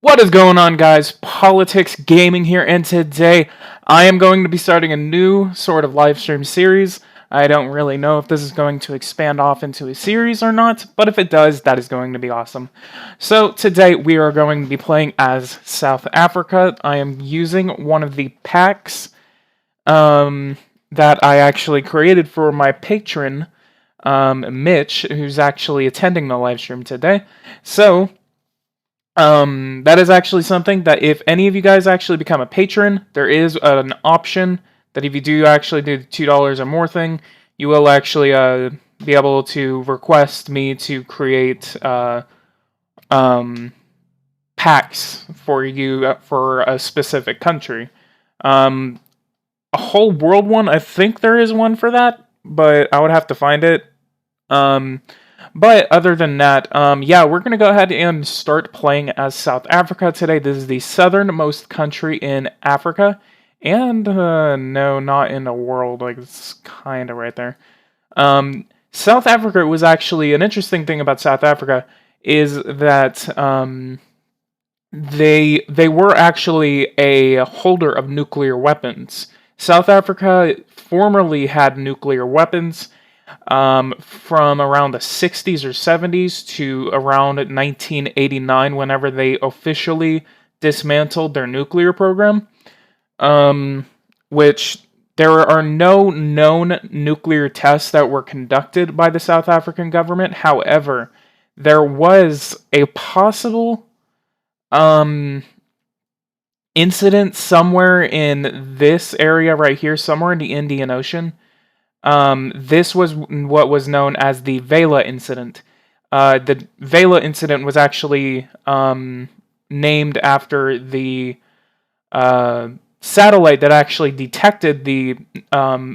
What is going on, guys? Politics Gaming here, and today I am going to be starting a new sort of live stream series. I don't really know if this is going to expand off into a series or not, but if it does, that is going to be awesome. So today we are going to be playing as South Africa. I am using one of the packs that I actually created for my patron, Mitch, who's actually attending the live stream today. So that is actually something that if any of you guys actually become a patron, there is an option that if you do actually do the $2 or more thing, you will actually be able to request me to create packs for you for a specific country. A whole world one, I think there is one for that, but I would have to find it. But other than that, yeah, we're going to go ahead and start playing as South Africa today. This is the southernmost country in Africa. And, no, not in the world. Like, it's kind of right there. South Africa was actually, an interesting thing about South Africa is that they were actually a holder of nuclear weapons. South Africa formerly had nuclear weapons. From around the 60s or 70s to around 1989, whenever they officially dismantled their nuclear program, which there are no known nuclear tests that were conducted by the South African government. However, there was a possible incident somewhere in this area right here, somewhere in the Indian Ocean. This was what was known as the Vela incident. The Vela incident was actually named after the satellite that actually detected the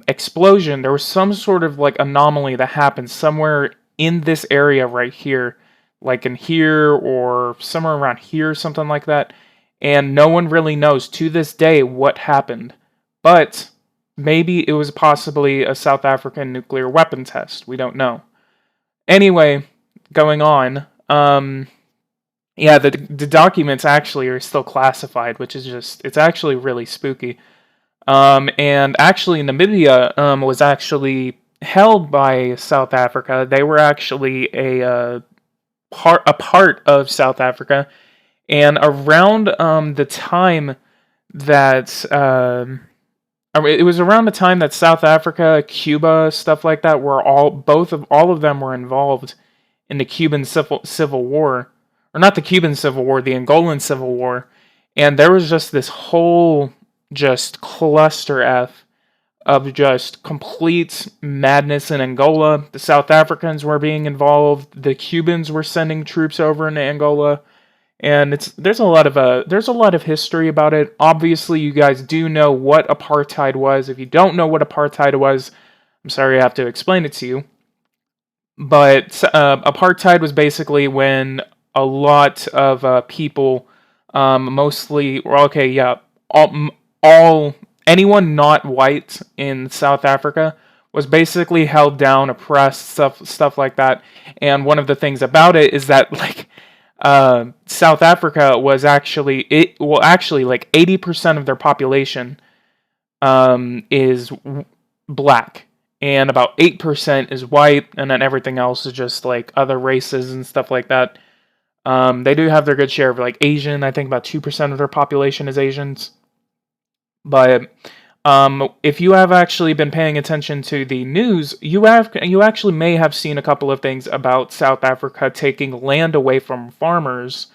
explosion. There was some sort of like anomaly that happened somewhere in this area right here, like in here or somewhere around here, something like that. And no one really knows to this day what happened. But maybe it was possibly a South African nuclear weapon test. We don't know. Anyway, going on. Yeah, the documents actually are still classified, which is just, it's actually really spooky. And actually, Namibia was actually held by South Africa. They were actually a part of South Africa. And around the time that it was around the time that South Africa, Cuba, stuff like that were all of them were involved in the Cuban Civil War, or not the Cuban Civil War, the Angolan Civil War, and there was just this whole just cluster F of just complete madness in Angola. The South Africans were being involved. The Cubans were sending troops over into Angola. And there's a lot of history about it. Obviously, you guys do know what apartheid was. If you don't know what apartheid was, I'm sorry I have to explain it to you. But apartheid was basically when a lot of people, mostly, anyone not white in South Africa was basically held down, oppressed, stuff like that. And one of the things about it is that South Africa was actually like 80% of their population is black, and about 8% is white, and then everything else is just like other races and stuff like that. They do have their good share of like Asian. I think about 2% of their population is Asians. But if you have actually been paying attention to the news, you actually may have seen a couple of things about South Africa taking land away from farmers,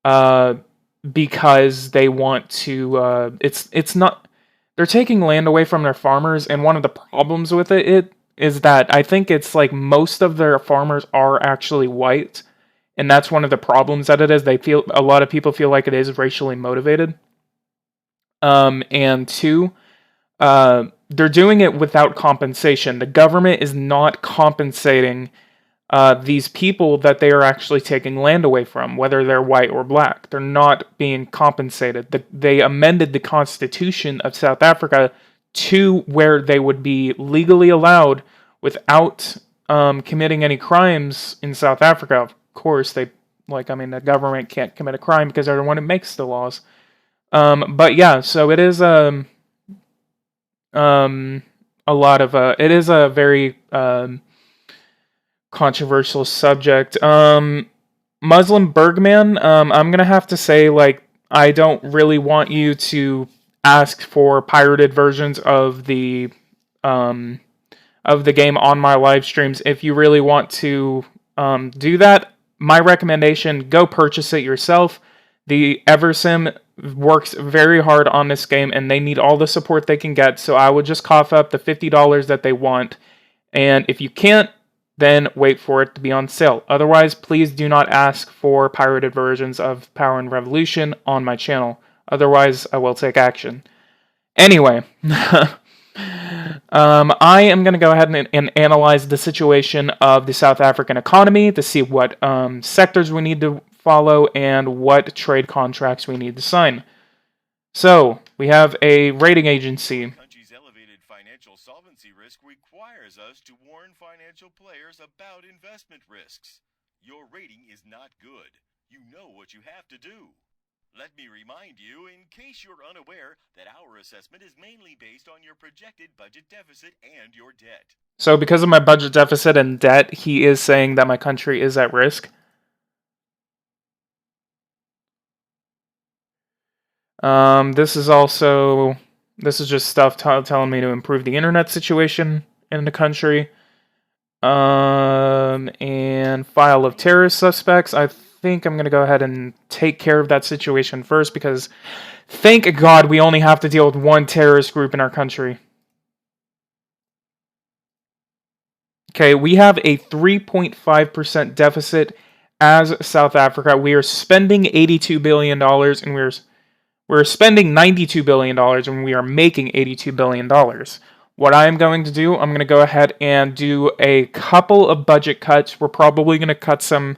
because they want to. They're taking land away from their farmers, and one of the problems with it is that I think it's like most of their farmers are actually white, and that's one of the problems that it is. A lot of people feel like it is racially motivated. And two, they're doing it without compensation. The government is not compensating these people that they are actually taking land away from, whether they're white or black. They're not being compensated. They amended the Constitution of South Africa to where they would be legally allowed without committing any crimes in South Africa. Of course, they Like, I mean, the government can't commit a crime because they're the one who makes the laws. But yeah, so it is a lot of it is a very controversial subject. Muslim Bergman, I'm gonna have to say, like, I don't really want you to ask for pirated versions of the game on my live streams. If you really want to do that, my recommendation: go purchase it yourself. The Eversim works very hard on this game, and they need all the support they can get. So I would just cough up the $50 that they want, and if you can't, then wait for it to be on sale. Otherwise, please do not ask for pirated versions of Power and Revolution on my channel. Otherwise, I will take action. Anyway, I am going to go ahead and analyze the situation of the South African economy to see what sectors we need to follow and what trade contracts we need to sign. So, we have a rating agency. The country's elevated financial solvency risk requires us to warn financial players about investment risks. Your rating is not good. You know what you have to do. Let me remind you, in case you're unaware, that our assessment is mainly based on your projected budget deficit and your debt. So because of my budget deficit and debt, he is saying that my country is at risk. This is just stuff telling me to improve the internet situation in the country. And file of terrorist suspects. I think I'm going to go ahead and take care of that situation first, because thank God we only have to deal with one terrorist group in our country. Okay, we have a 3.5% deficit as South Africa. We are spending $82 billion, and we're spending $92 billion, and we are making $82 billion. What I'm going to do, I'm going to go ahead and do a couple of budget cuts. We're probably going to cut some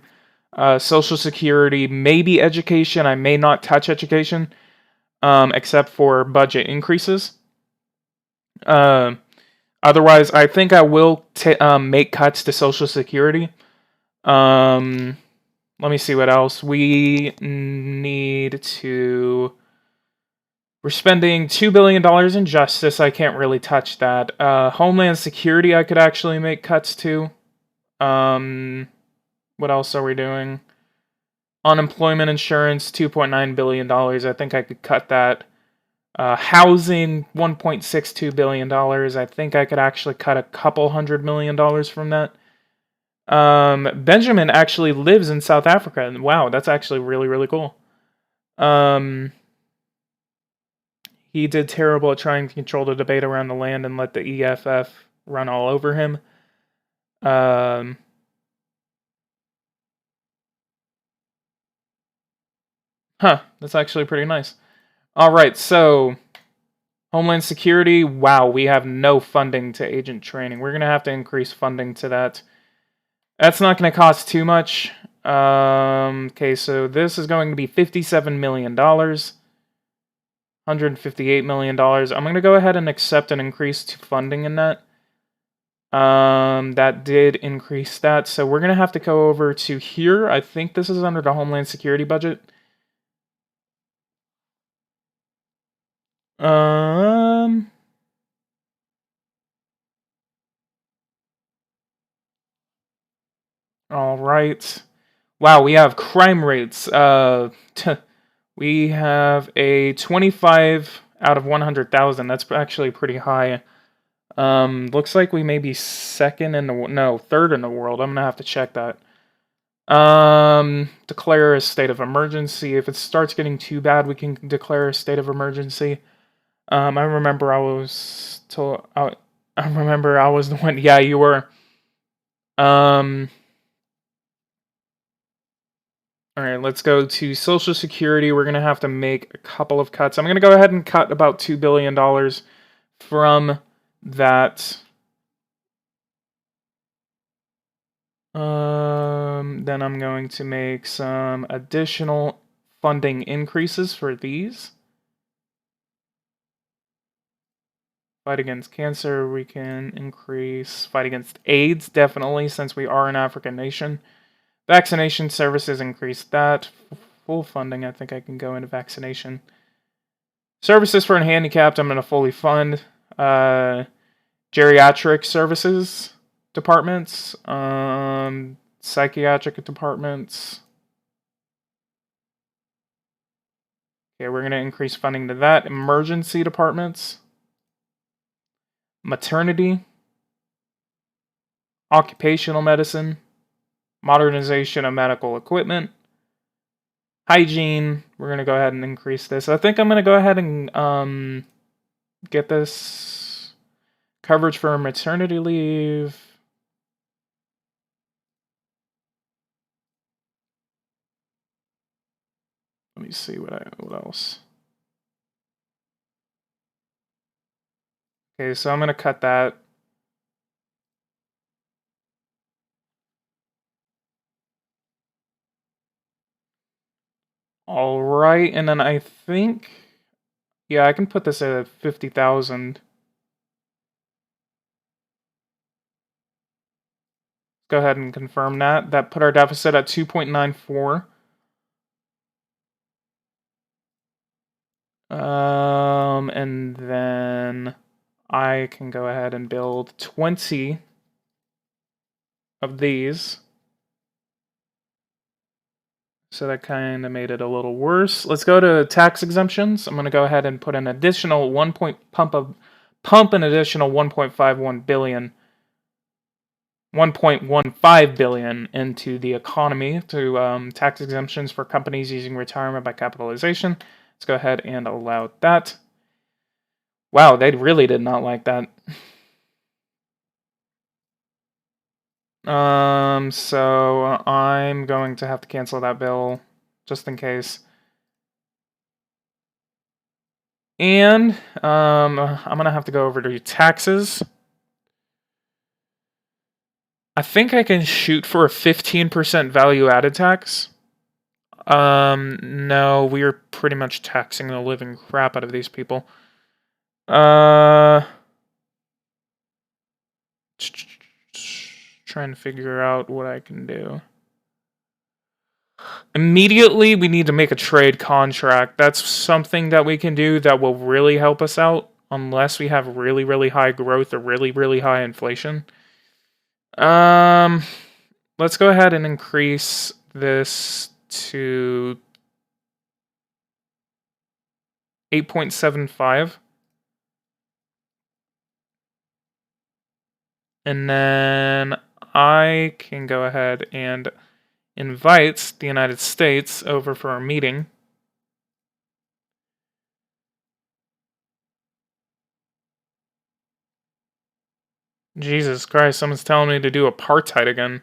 Social Security, maybe education. I may not touch education, except for budget increases. Otherwise, I think I will make cuts to Social Security. Let me see what else. We're spending $2 billion in justice. I can't really touch that. Homeland Security, I could actually make cuts to. What else are we doing? Unemployment insurance, $2.9 billion. I think I could cut that. Housing, $1.62 billion. I think I could actually cut a couple $100 million from that. Benjamin actually lives in South Africa, and wow, that's actually really, really cool. He did terrible at trying to control the debate around the land and let the EFF run all over him. That's actually pretty nice. Alright, so Homeland Security, wow, we have no funding to agent training. We're going to have to increase funding to that. That's not going to cost too much. Okay, so this is going to be $57 million. $158 million. I'm going to go ahead and accept an increase to funding in that. That did increase that. So we're going to have to go over to here. I think this is under the Homeland Security budget. All right. Wow, we have crime rates. We have a 25 out of 100,000. That's actually pretty high. Looks like we may be third in the world. I'm gonna have to check that. Declare a state of emergency. If it starts getting too bad, we can declare a state of emergency. I remember I was the one. Yeah, you were. Alright, let's go to Social Security. We're going to have to make a couple of cuts. I'm going to go ahead and cut about $2 billion from that. Then I'm going to make some additional funding increases for these. Fight against cancer, we can increase. Fight against AIDS, definitely, since we are an African nation. Vaccination services, increase that. Full funding, I think I can go into vaccination. Services for handicapped, I'm going to fully fund. Geriatric services departments. Psychiatric departments. Okay, we're going to increase funding to that. Emergency departments. Maternity. Occupational medicine. Modernization of medical equipment. Hygiene. We're going to go ahead and increase this. I think I'm going to go ahead and get this coverage for maternity leave. Let me see what else. Okay, so I'm going to cut that. All right, and then I think, yeah, I can put this at 50,000. Go ahead and confirm that. That put our deficit at 2.94. And then I can go ahead and build 20 of these. So that kind of made it a little worse. Let's go to tax exemptions. I'm going to go ahead and put an additional pump an additional 1.51 billion. 1.15 billion into the economy to tax exemptions for companies using retirement by capitalization. Let's go ahead and allow that. Wow, they really did not like that. So I'm going to have to cancel that bill just in case. And I'm gonna have to go over to taxes. I think I can shoot for a 15% value added tax. No, we are pretty much taxing the living crap out of these people. Trying to figure out what I can do. Immediately, we need to make a trade contract. That's something that we can do that will really help us out, unless we have really, really high growth or really, really high inflation. Let's go ahead and increase this to 8.75. And then I can go ahead and invite the United States over for a meeting. Jesus Christ, someone's telling me to do apartheid again.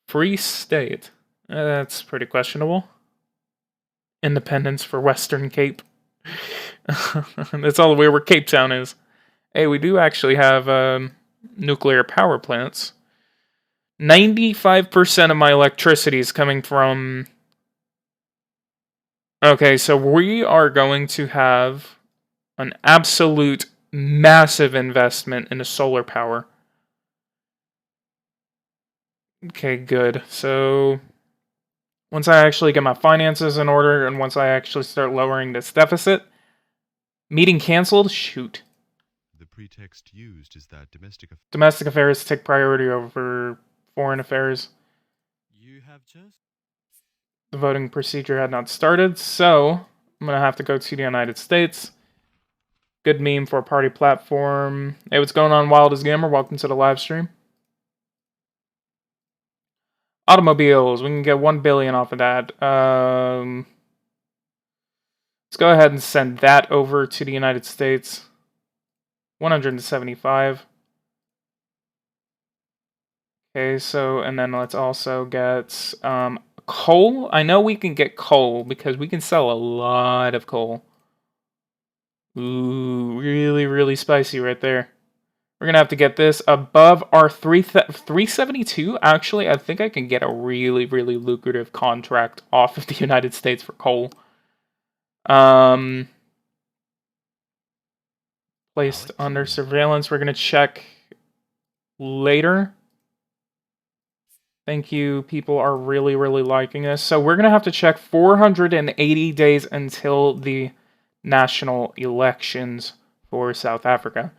Free state. That's pretty questionable. Independence for Western Cape. That's all the way where Cape Town is. Hey, we do actually have nuclear power plants. 95% of my electricity is coming from... Okay, so we are going to have an absolute massive investment into solar power. Okay, good. So once I actually get my finances in order and once I actually start lowering this deficit, meeting canceled? Shoot. The pretext used is that domestic affairs take priority over foreign affairs. You have just... The voting procedure had not started, so I'm going to have to go to the United States. Good meme for a party platform. Hey, what's going on, Wildest Gamer? Welcome to the live stream. Automobiles, we can get 1 billion off of that. Let's go ahead and send that over to the United States. 175. Okay, so, and then let's also get coal. I know we can get coal because we can sell a lot of coal. Ooh, really, really spicy right there. We're going to have to get this above our 372. Actually, I think I can get a really, really lucrative contract off of the United States for coal. Placed under surveillance. We're going to check later. Thank you. People are really, really liking this. So we're going to have to check 480 days until the national elections for South Africa.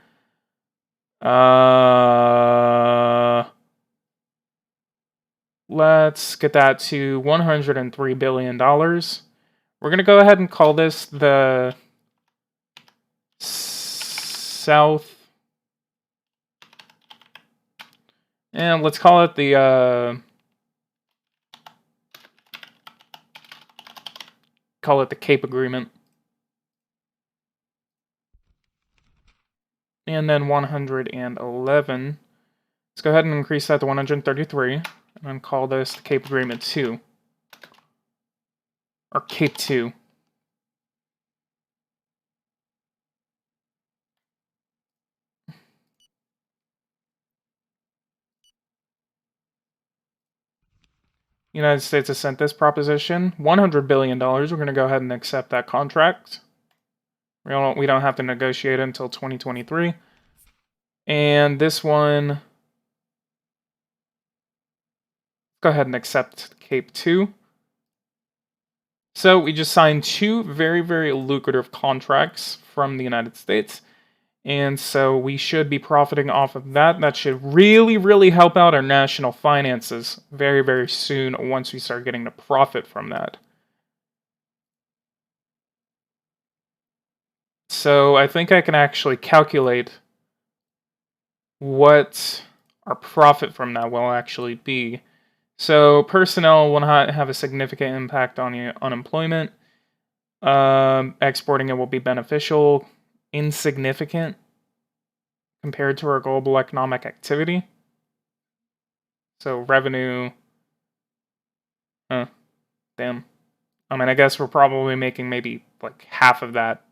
Let's get that to $103 billion. We're going to go ahead and call this the South. And let's call it the Cape Agreement. And then 111. Let's go ahead and increase that to 133. And then call this the Cape Agreement 2. Or Cape 2. United States has sent this proposition. $100 billion. We're going to go ahead and accept that contract. We don't have to negotiate it until 2023. And this one, go ahead and accept Cape 2. So we just signed two very, very lucrative contracts from the United States. And so we should be profiting off of that. That should really, really help out our national finances very, very soon once we start getting the profit from that. So I think I can actually calculate what our profit from that will actually be. So personnel will not have a significant impact on unemployment. Exporting it will be beneficial, insignificant compared to our global economic activity. So revenue, damn. I mean, I guess we're probably making maybe like half of that.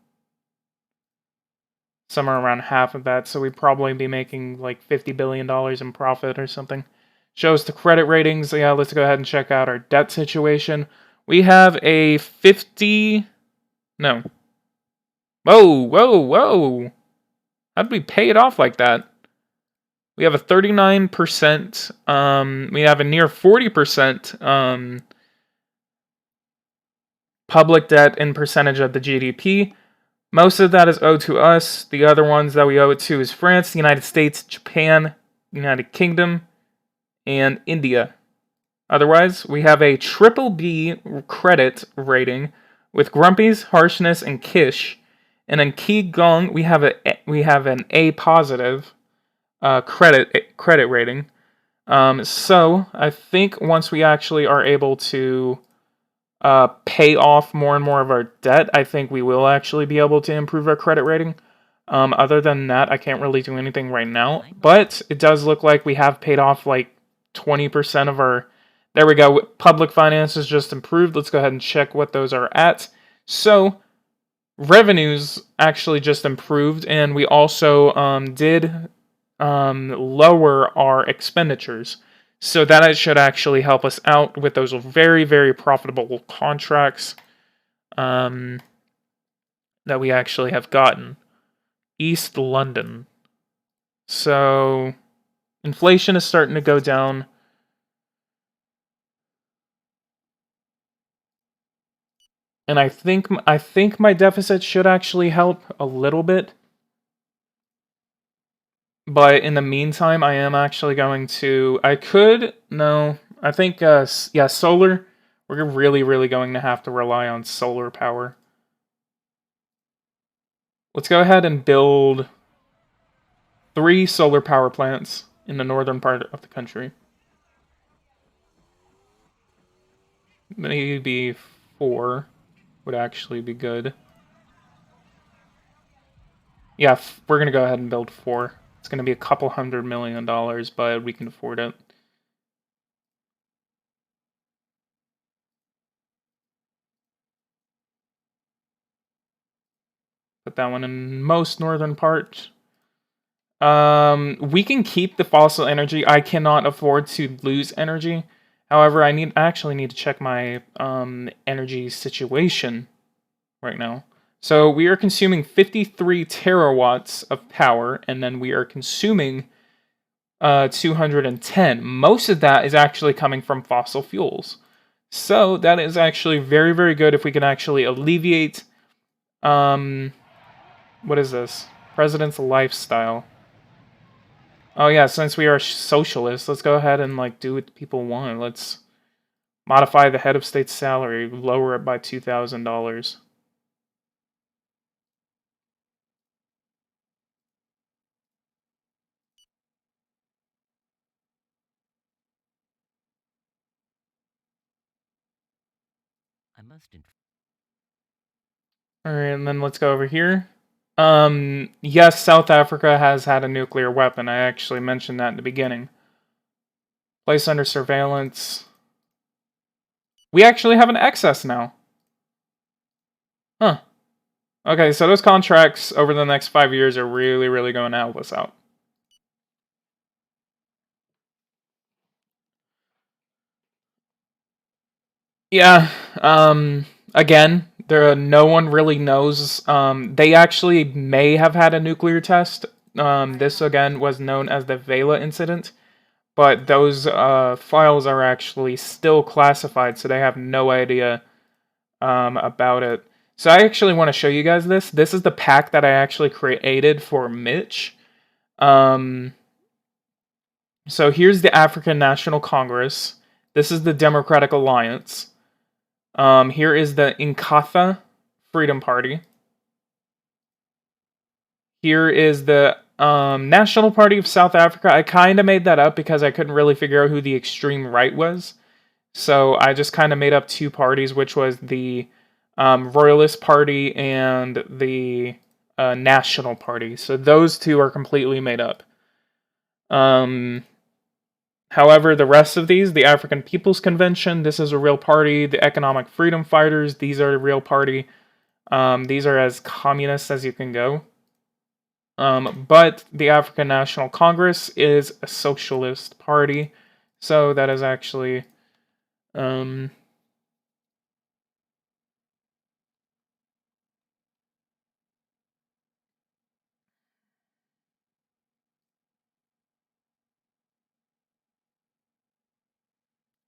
Somewhere around half of that, so we'd probably be making like $50 billion in profit or something. Shows the credit ratings. Yeah, let's go ahead and check out our debt situation. We have a 50... No. Whoa. How did we pay it off like that? We have a 39%, we have a near 40% public debt in percentage of the GDP. Most of that is owed to us. The other ones that we owe it to is France, the United States, Japan, United Kingdom, and India. Otherwise, we have a BBB credit rating with Grumpy's, Harshness, and Kish. And in Qigong, we have an A positive credit rating. So I think once we actually are able to pay off more and more of our debt, I think we will actually be able to improve our credit rating. Other than that, I can't really do anything right now. But it does look like we have paid off like 20% of our... There we go. Public finances just improved. Let's go ahead and check what those are at. So, revenues actually just improved, and we also did lower our expenditures. So that should actually help us out with those very, very profitable contracts that we actually have gotten. East London. So inflation is starting to go down. And I think my deficit should actually help a little bit. But in the meantime, I am actually going to... I think, solar. We're really, really going to have to rely on solar power. Let's go ahead and build 3 solar power plants in the northern part of the country. Maybe 4 would actually be good. Yeah, we're going to go ahead and build 4. It's going to be a couple $100 million, but we can afford it. Put that one in most northern part. We can keep the fossil energy. I cannot afford to lose energy. However, I actually need to check my energy situation right now. So we are consuming 53 terawatts of power, and then we are consuming 210. Most of that is actually coming from fossil fuels. So that is actually very, very good if we can actually alleviate, what is this? President's lifestyle. Oh yeah, since we are socialists, let's go ahead and like do what people want. Let's modify the head of state's salary, lower it by $2,000. Alright, and then let's go over here. Yes, South Africa has had a nuclear weapon. I actually mentioned that in the beginning. Place under surveillance. We actually have an excess now. Huh. Okay, so those contracts over the next 5 years are really, really going to help us out. Yeah, again, no one really knows. They actually may have had a nuclear test. This, again, was known as the Vela incident. But those files are actually still classified, so they have no idea about it. So I actually want to show you guys this. This is the pack that I actually created for Mitch. So here's the African National Congress. This is the Democratic Alliance. Here is the Inkatha Freedom Party. Here is the National Party of South Africa. I kind of made that up because I couldn't really figure out who the extreme right was. So I just kind of made up two parties, which was the Royalist Party and the National Party. So those two are completely made up. However, the rest of these, the African People's Convention, this is a real party. The Economic Freedom Fighters, these are a real party. These are as communist as you can go. But the African National Congress is a socialist party. So that is actually...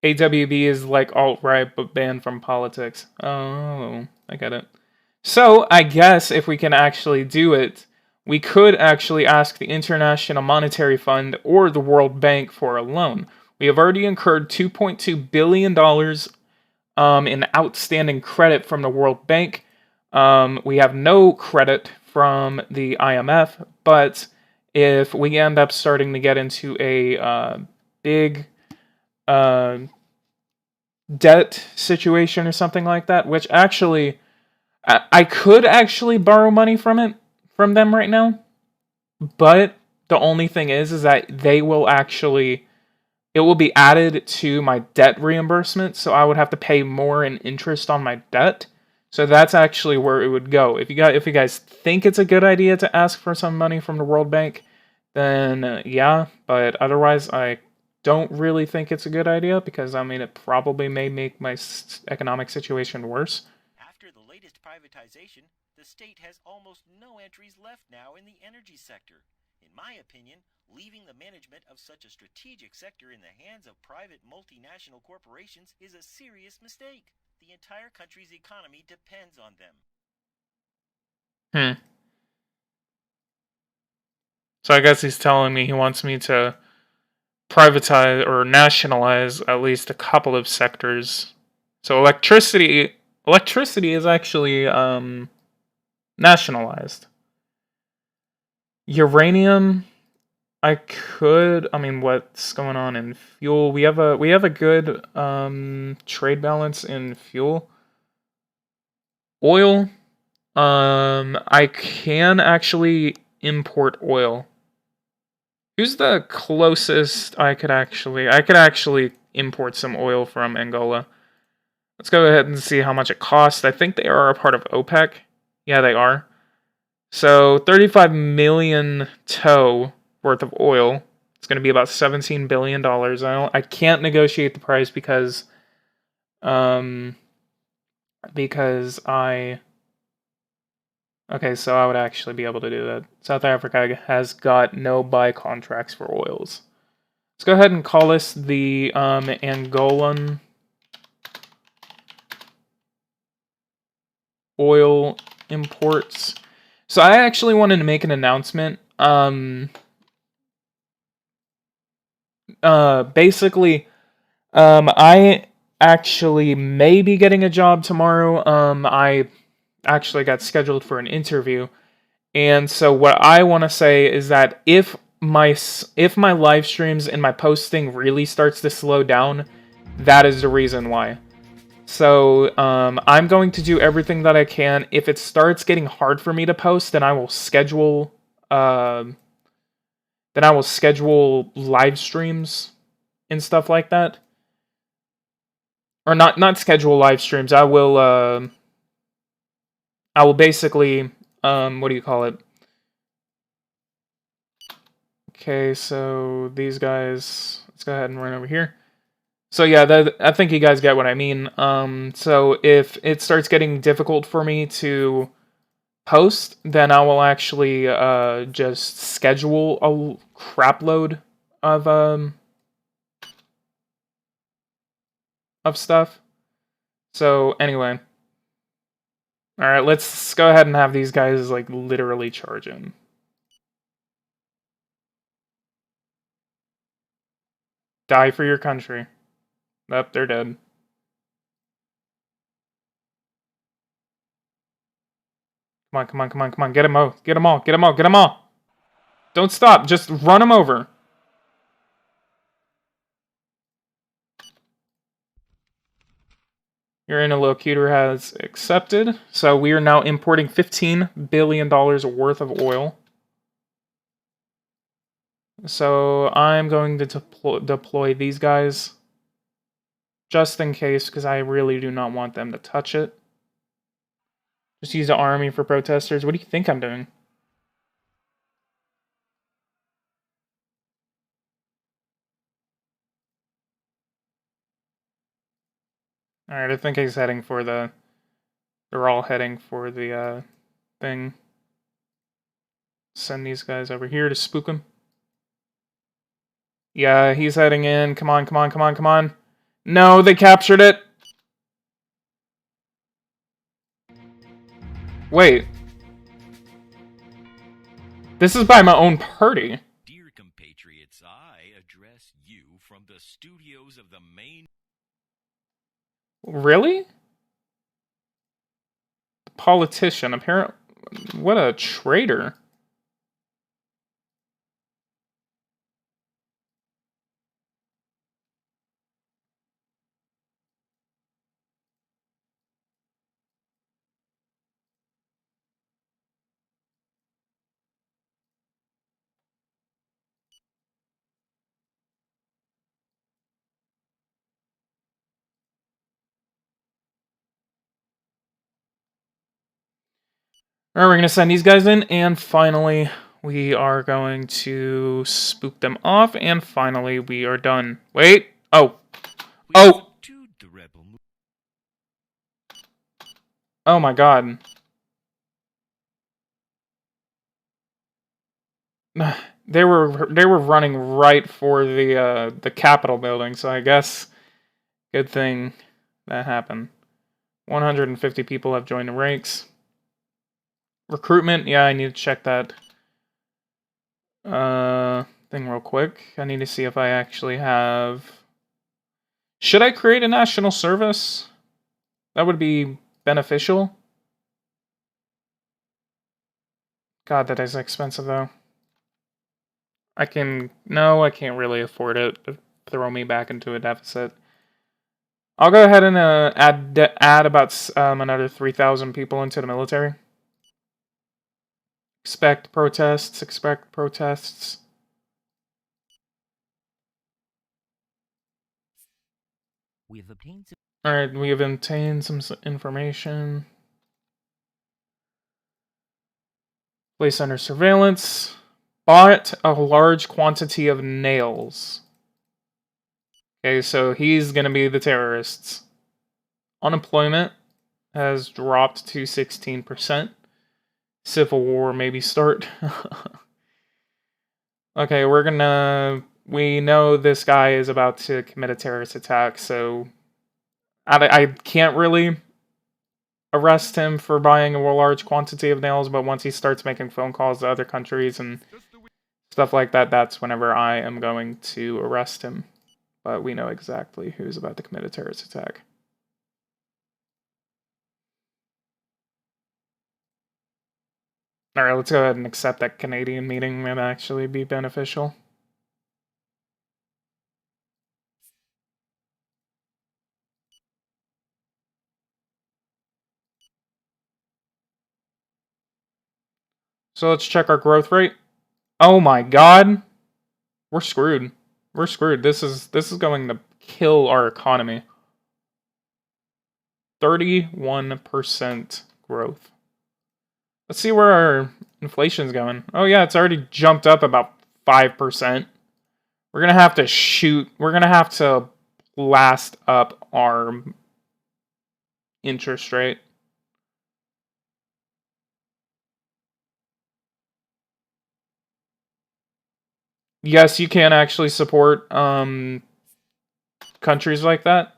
AWB is like alt-right, but banned from politics. Oh, I get it. So, I guess if we can actually do it, we could actually ask the International Monetary Fund or the World Bank for a loan. We have already incurred $2.2 billion in outstanding credit from the World Bank. We have no credit from the IMF, but if we end up starting to get into a big debt situation or something like that, which actually I could actually borrow money from them right now, but the only thing is that they will actually, it will be added to my debt reimbursement, so I would have to pay more in interest on my debt. So that's actually where it would go. If you guys think it's a good idea to ask for some money from the World Bank, then yeah, but otherwise I don't really think it's a good idea because, I mean, it probably may make my economic situation worse. After the latest privatization, the state has almost no entries left now in the energy sector. In my opinion, leaving the management of such a strategic sector in the hands of private multinational corporations is a serious mistake. The entire country's economy depends on them. So I guess he's telling me he wants me to privatize or nationalize at least a couple of sectors. So electricity is actually nationalized. Uranium, I mean, what's going on in fuel? We have a good trade balance in fuel. Oil, I can actually import oil. Who's the closest I could actually import some oil from Angola. Let's go ahead and see how much it costs. I think they are a part of OPEC. Yeah, they are. So 35 million tow worth of oil. It's going to be about $17 billion. I can't negotiate the price because okay, so I would actually be able to do that. South Africa has got no buy contracts for oils. Let's go ahead and call this the Angolan oil imports. So I actually wanted to make an announcement. Basically, I actually may be getting a job tomorrow. I actually got scheduled for an interview. And so what I want to say is that if my live streams and my posting really starts to slow down, that is the reason why. So I'm going to do everything that I can. If it starts getting hard for me to post, then I will schedule live streams and stuff like that. Or not schedule live streams. I will basically what do you call it? Okay, so these guys, let's go ahead and run over here. So yeah, I think you guys get what I mean. So if it starts getting difficult for me to post, then I will actually just schedule a crap load of stuff. So anyway, all right, let's go ahead and have these guys like literally charge in. Die for your country. Nope, they're dead. Come on, come on, come on, come on. Get them all. Get them all. Get them all. Get them all. Don't stop. Just run them over. Your interlocutor has accepted. So we are now importing $15 billion worth of oil. So I'm going to deploy these guys. Just in case, because I really do not want them to touch it. Just use the army for protesters. What do you think I'm doing? Alright, I think he's heading for the... They're all heading for the thing. Send these guys over here to spook him. Yeah, he's heading in. Come on, come on, come on, come on. No, they captured it. Wait. This is by my own party. Dear compatriots, I address you from the studios of the main... Really? Politician, apparently. What a traitor. Alright, we're going to send these guys in, and finally, we are going to spook them off, and finally, we are done. Wait! Oh! Oh! Oh my god. They were running right for the Capitol building, so I guess good thing that happened. 150 people have joined the ranks. Recruitment, yeah, I need to check that thing real quick. I need to see if I actually have... Should I create a national service? That would be beneficial. God, that is expensive though. No, I can't really afford it. It'll throw me back into a deficit. I'll go ahead and add about another 3,000 people into the military. Expect protests, expect protests. Alright, we have obtained some information. Place under surveillance. Bought a large quantity of nails. Okay, so he's gonna be the terrorists. Unemployment has dropped to 16%. Civil war maybe start. Okay, we're gonna we know this guy is about to commit a terrorist attack, so I can't really arrest him for buying a large quantity of nails, but once he starts making phone calls to other countries and stuff like that, that's whenever I am going to arrest him. But we know exactly who's about to commit a terrorist attack. Alright, let's go ahead and accept that Canadian meeting may actually be beneficial. So let's check our growth rate. Oh my god. We're screwed. We're screwed. This is going to kill our economy. 31% growth. Let's see where our inflation's going. Oh yeah, it's already jumped up about 5%. We're going to have to we're going to have to blast up our interest rate. Yes, you can actually support countries like that.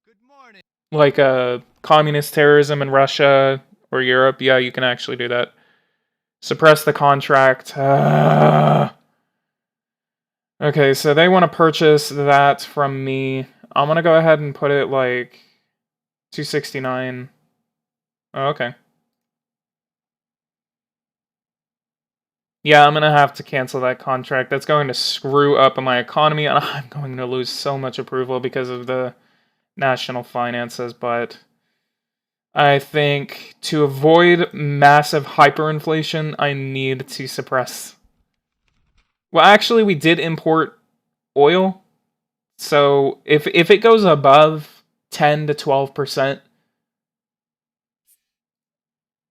Good morning. Like communist terrorism in Russia or Europe. Yeah, you can actually do that. Suppress the contract. Okay, so they want to purchase that from me. I'm going to go ahead and put it like 269. Oh, okay. Yeah, I'm going to have to cancel that contract. That's going to screw up my economy, and I'm going to lose so much approval because of the national finances, but I think to avoid massive hyperinflation, I need to suppress. Well, actually, we did import oil, so if it goes above 10 to 12%,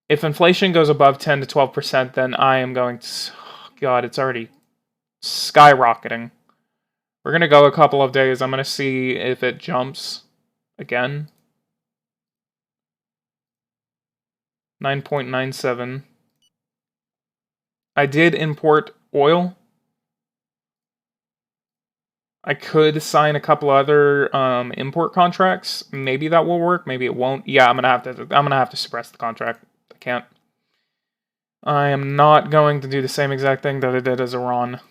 if inflation goes above 10 to 12%, then I am going to... Oh God, it's already skyrocketing. We're going to go a couple of days. I'm going to see if it jumps again. 9.97. I did import oil. I could sign a couple other import contracts. Maybe that will work. Maybe it won't. Yeah, I'm gonna have to suppress the contract. I can't. I am not going to do the same exact thing that I did as Iran.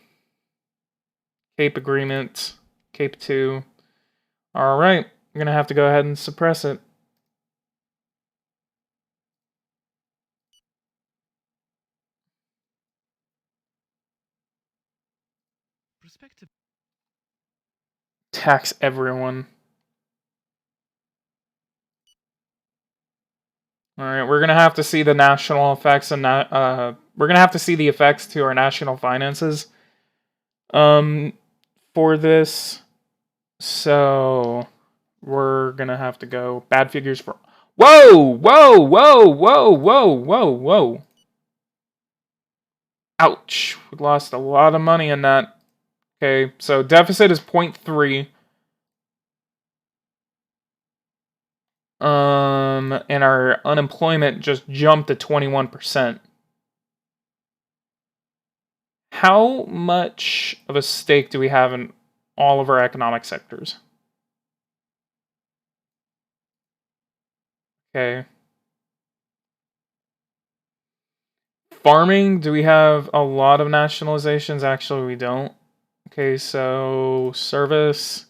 Cape agreement. Cape 2. Alright. I'm gonna have to go ahead and suppress it. Perspective. Tax everyone. Alright, we're gonna have to see the national effects and we're gonna have to see the effects to our national finances for this. So we're gonna have to go bad figures for... Whoa! Whoa! Whoa! Whoa! Whoa! Whoa! Whoa! Ouch. We lost a lot of money in that. Okay, so deficit is 0.3. And our unemployment just jumped to 21%. How much of a stake do we have in all of our economic sectors? Okay. Farming, do we have a lot of nationalizations? Actually, we don't. Okay, so service.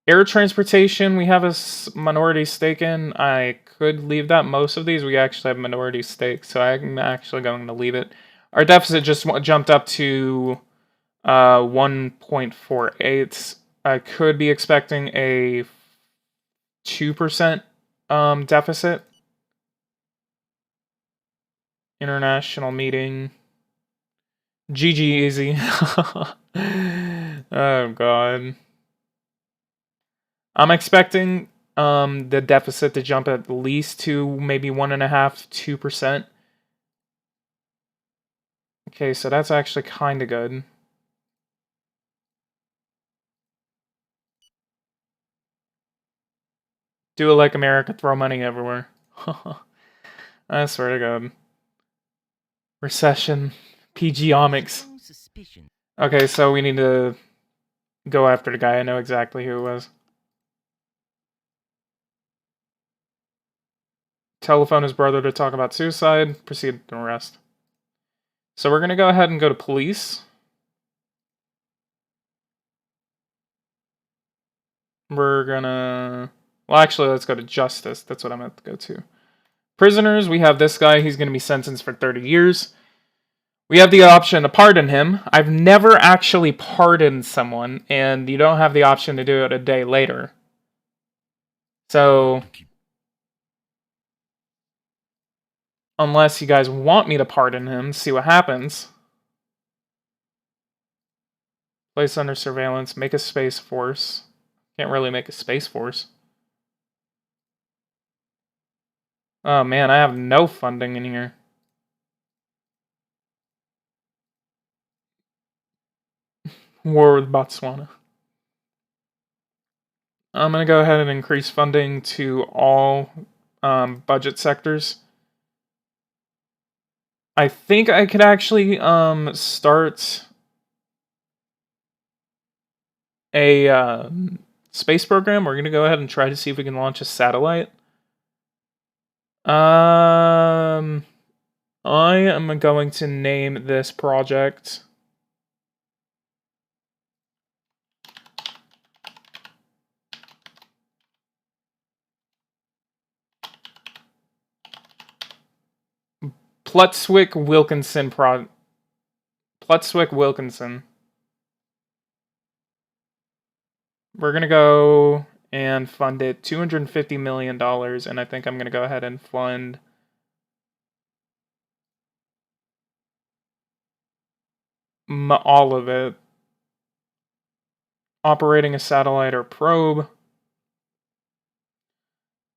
Air transportation, we have a minority stake in. I could leave that. Most of these, we actually have minority stakes, so I'm actually going to leave it. Our deficit just jumped up to 1.48. I could be expecting a 2% deficit. International meeting. GG easy. Oh god. I'm expecting the deficit to jump at least to maybe 1.5% to 2%. Okay, so that's actually kind of good. Do it like America, throw money everywhere. I swear to God. Recession. PGomics. Okay, so we need to go after the guy. I know exactly who it was. Telephone his brother to talk about suicide. Proceed to arrest. So we're going to go ahead and go to police. We're going to... Well, actually, let's go to justice. That's what I'm going to go to. Prisoners, we have this guy. He's going to be sentenced for 30 years. We have the option to pardon him. I've never actually pardoned someone, and you don't have the option to do it a day later. So, unless you guys want me to pardon him, see what happens. Place under surveillance, make a space force. Can't really make a space force. Oh man, I have no funding in here. War with Botswana. I'm going to go ahead and increase funding to all budget sectors. I think I could actually start a space program. We're going to go ahead and try to see if we can launch a satellite. I am going to name this project Plutswick-Wilkinson. Plutswick-Wilkinson. We're going to go and fund it $250 million, and I think I'm going to go ahead and fund all of it. Operating a satellite or probe.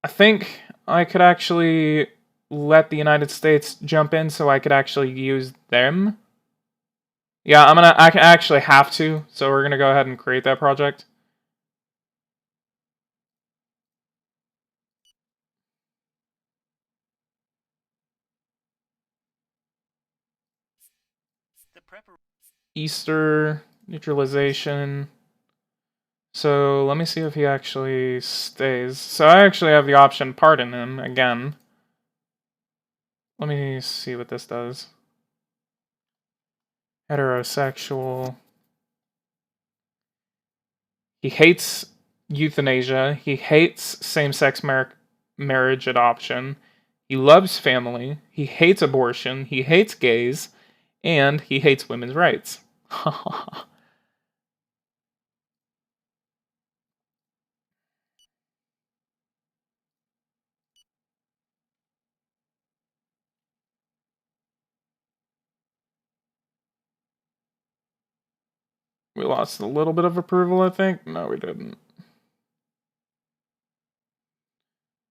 I think I could actually let the United States jump in so I could actually use them. Yeah, I actually have to, so we're gonna go ahead and create that project. Easter neutralization. So let me see if he actually stays. So I actually have the option to pardon him again. Let me see what this does. Heterosexual. He hates euthanasia. He hates same-sex marriage adoption. He loves family. He hates abortion. He hates gays. And he hates women's rights. We lost a little bit of approval, I think. No, we didn't.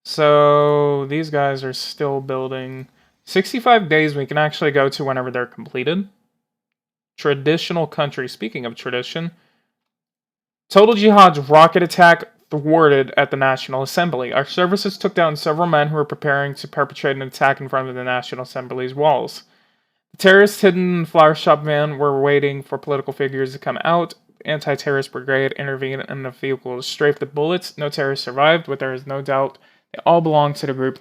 So these guys are still building. 65 days we can actually go to whenever they're completed. Traditional country. Speaking of tradition, Total Jihad's rocket attack thwarted at the National Assembly. Our services took down several men who were preparing to perpetrate an attack in front of the National Assembly's walls. The terrorists hidden in the flower shop van were waiting for political figures to come out. The anti-terrorist brigade intervened and the vehicle was strafed with bullets. No terrorists survived, but there is no doubt they all belong to the group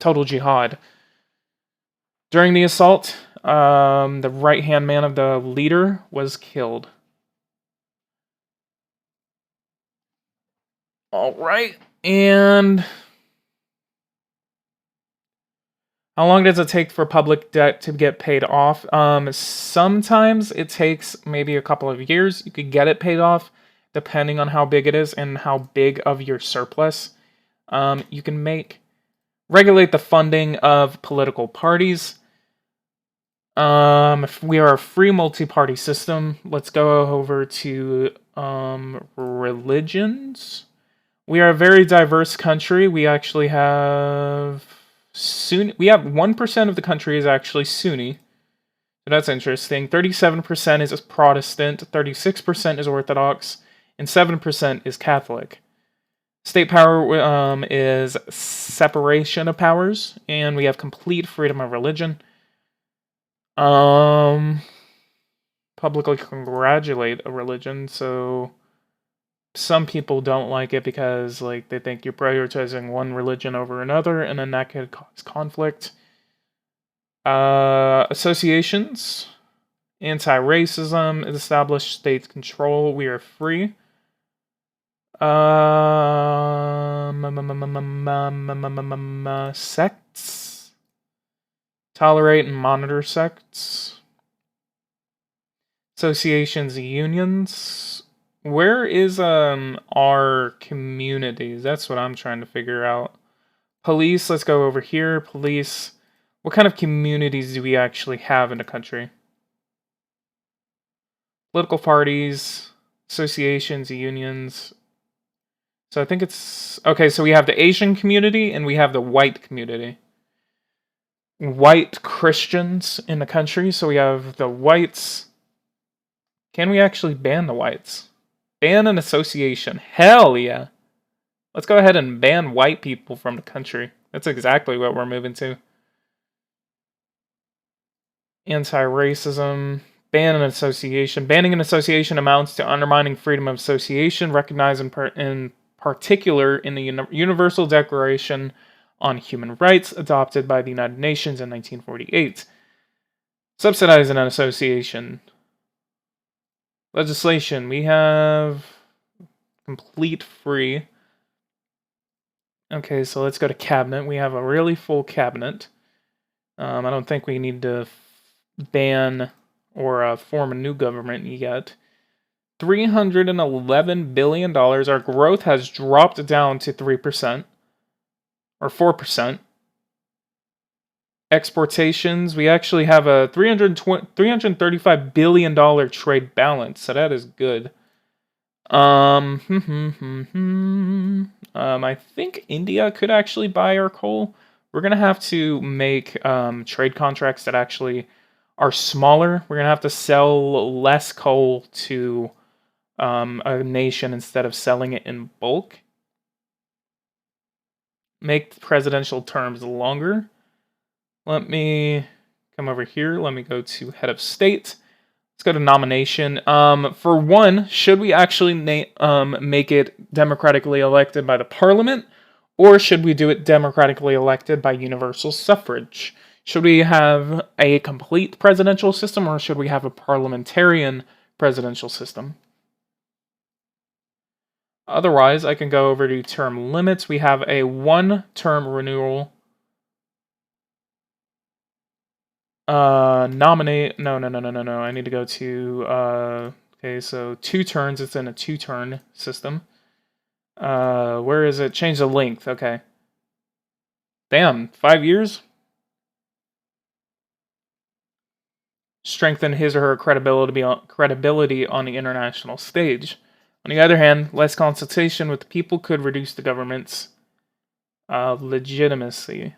Total Jihad. During the assault, the right-hand man of the leader was killed. Alright, and how long does it take for public debt to get paid off? Sometimes it takes maybe a couple of years. You could get it paid off depending on how big it is and how big of your surplus. You can regulate the funding of political parties. If we are a free multi-party system, let's go over to religions. We are a very diverse country. We actually have Sunni. We have 1% of the country is actually Sunni. So that's interesting. 37% is Protestant, 36% is Orthodox, and 7% is Catholic. State power is separation of powers, and we have complete freedom of religion. publicly congratulate a religion, so some people don't like it because like they think you're prioritizing one religion over another, and then that could cause conflict. Associations, anti-racism, established state control, we are free. Sects, tolerate and monitor sects. Associations, unions. Where is our communities? That's what I'm trying to figure out. Police, let's go over here. Police. What kind of communities do we actually have in the country? Political parties, associations, unions. So I think it's okay, so we have the Asian community and we have the white community. White Christians in the country, so we have the whites. Can we actually ban the whites? Ban an association. Hell yeah. Let's go ahead and ban white people from the country. That's exactly what we're moving to. Anti-racism. Ban an association. Banning an association amounts to undermining freedom of association, recognized in particular in the Universal Declaration on Human Rights, adopted by the United Nations in 1948. Subsidizing an association. Legislation. We have complete free. Okay, so let's go to cabinet. We have a really full cabinet. I don't think we need to ban or form a new government yet. $311 billion. Our growth has dropped down to 3%. Or 4%. Exportations, we actually have a $335 billion trade balance, so that is good. I think India could actually buy our coal. We're going to have to make trade contracts that actually are smaller. We're going to have to sell less coal to a nation instead of selling it in bulk. Make presidential terms longer. Let me come over here. Let me go to head of state. Let's go to nomination. For one, should we actually make it democratically elected by the parliament, or should we do it democratically elected by universal suffrage? Should we have a complete presidential system, or should we have a parliamentarian presidential system? Otherwise, I can go over to term limits. We have a one-term renewal. Nominate. No. I need to go to. Okay, so 2 turns. It's in a 2-turn system. Where is it? Change the length. Okay. Damn, 5 years? Strengthen his or her credibility on the international stage. On the other hand, less consultation with the people could reduce the government's legitimacy.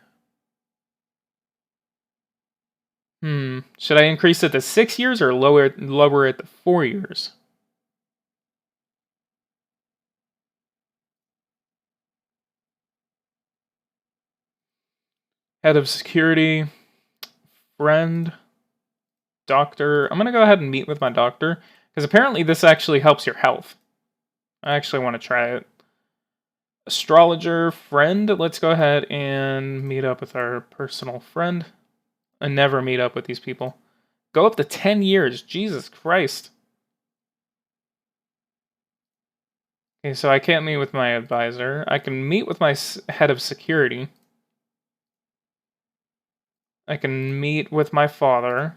Should I increase it to 6 years or lower it to 4 years? Head of security, friend, doctor. I'm going to go ahead and meet with my doctor, because apparently this actually helps your health. I actually want to try it. Astrologer, friend. Let's go ahead and meet up with our personal friend. I never meet up with these people. Go up to 10 years. Jesus Christ. Okay, so I can't meet with my advisor. I can meet with my head of security. I can meet with my father.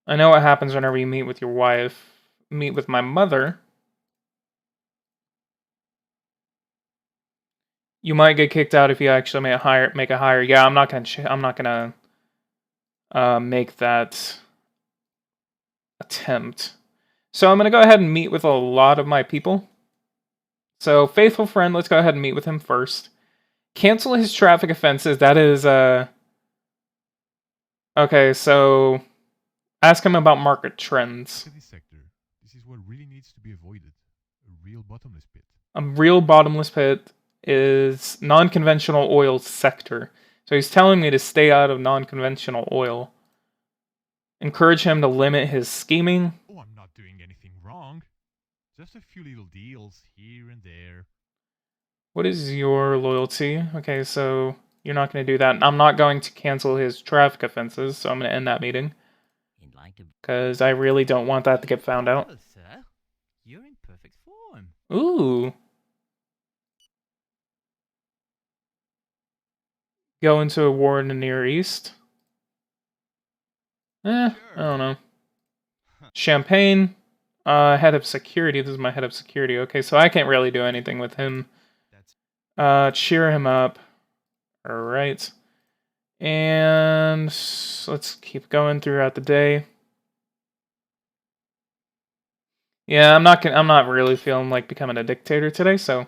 I know what happens whenever you meet with your wife. Meet with my mother. You might get kicked out if you actually make a hire. Yeah, I'm not gonna make that attempt. So I'm gonna go ahead and meet with a lot of my people. So faithful friend, let's go ahead and meet with him first. Cancel his traffic offenses. That is okay. So ask him about market trends. This is what really needs to be avoided. A real bottomless pit. A real bottomless pit is non-conventional oil sector. So he's telling me to stay out of non-conventional oil. Encourage him to limit his scheming. Oh, I'm not doing anything wrong. Just a few little deals here and there. What is your loyalty? Okay, so you're not going to do that. I'm not going to cancel his traffic offenses, so I'm going to end that meeting. Because I really don't want that to get found out. Well, sir, you're in perfect form. Ooh. Go into a war in the Near East. I don't know. Champagne. Head of security. This is my head of security. Okay, so I can't really do anything with him. Cheer him up. Alright. And let's keep going throughout the day. Yeah, I'm not really feeling like becoming a dictator today, so.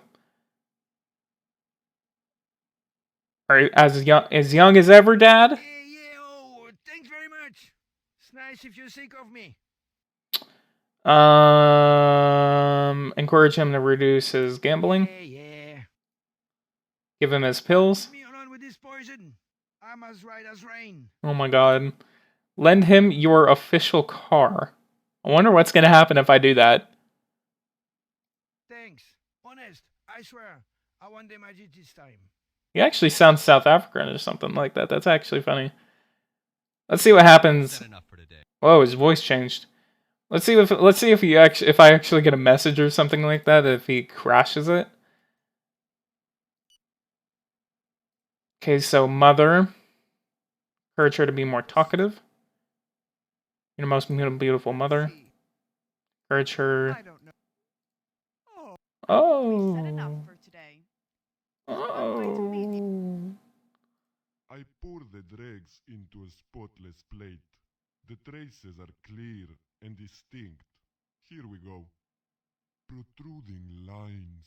Are you as young as ever, Dad? Yeah, oh, thanks very much. It's nice if you think of me. Encourage him to reduce his gambling. Yeah. Give him his pills. Me alone with this poison. I'm as right as rain. Oh my god. Lend him your official car. I wonder what's gonna happen if I do that. Thanks. Honest, I swear. I won't damage it this time. He actually sounds South African or something like that. That's actually funny. Let's see what happens. Whoa, his voice changed. Let's see if I actually get a message or something like that if he crashes it. Okay, so mother. Encourage her to be more talkative. Your most beautiful mother. Encourage her. I don't know. Oh. We said enough for today. So I'm going to leave you. I pour the dregs into a spotless plate. The traces are clear and distinct. Here we go. Protruding lines,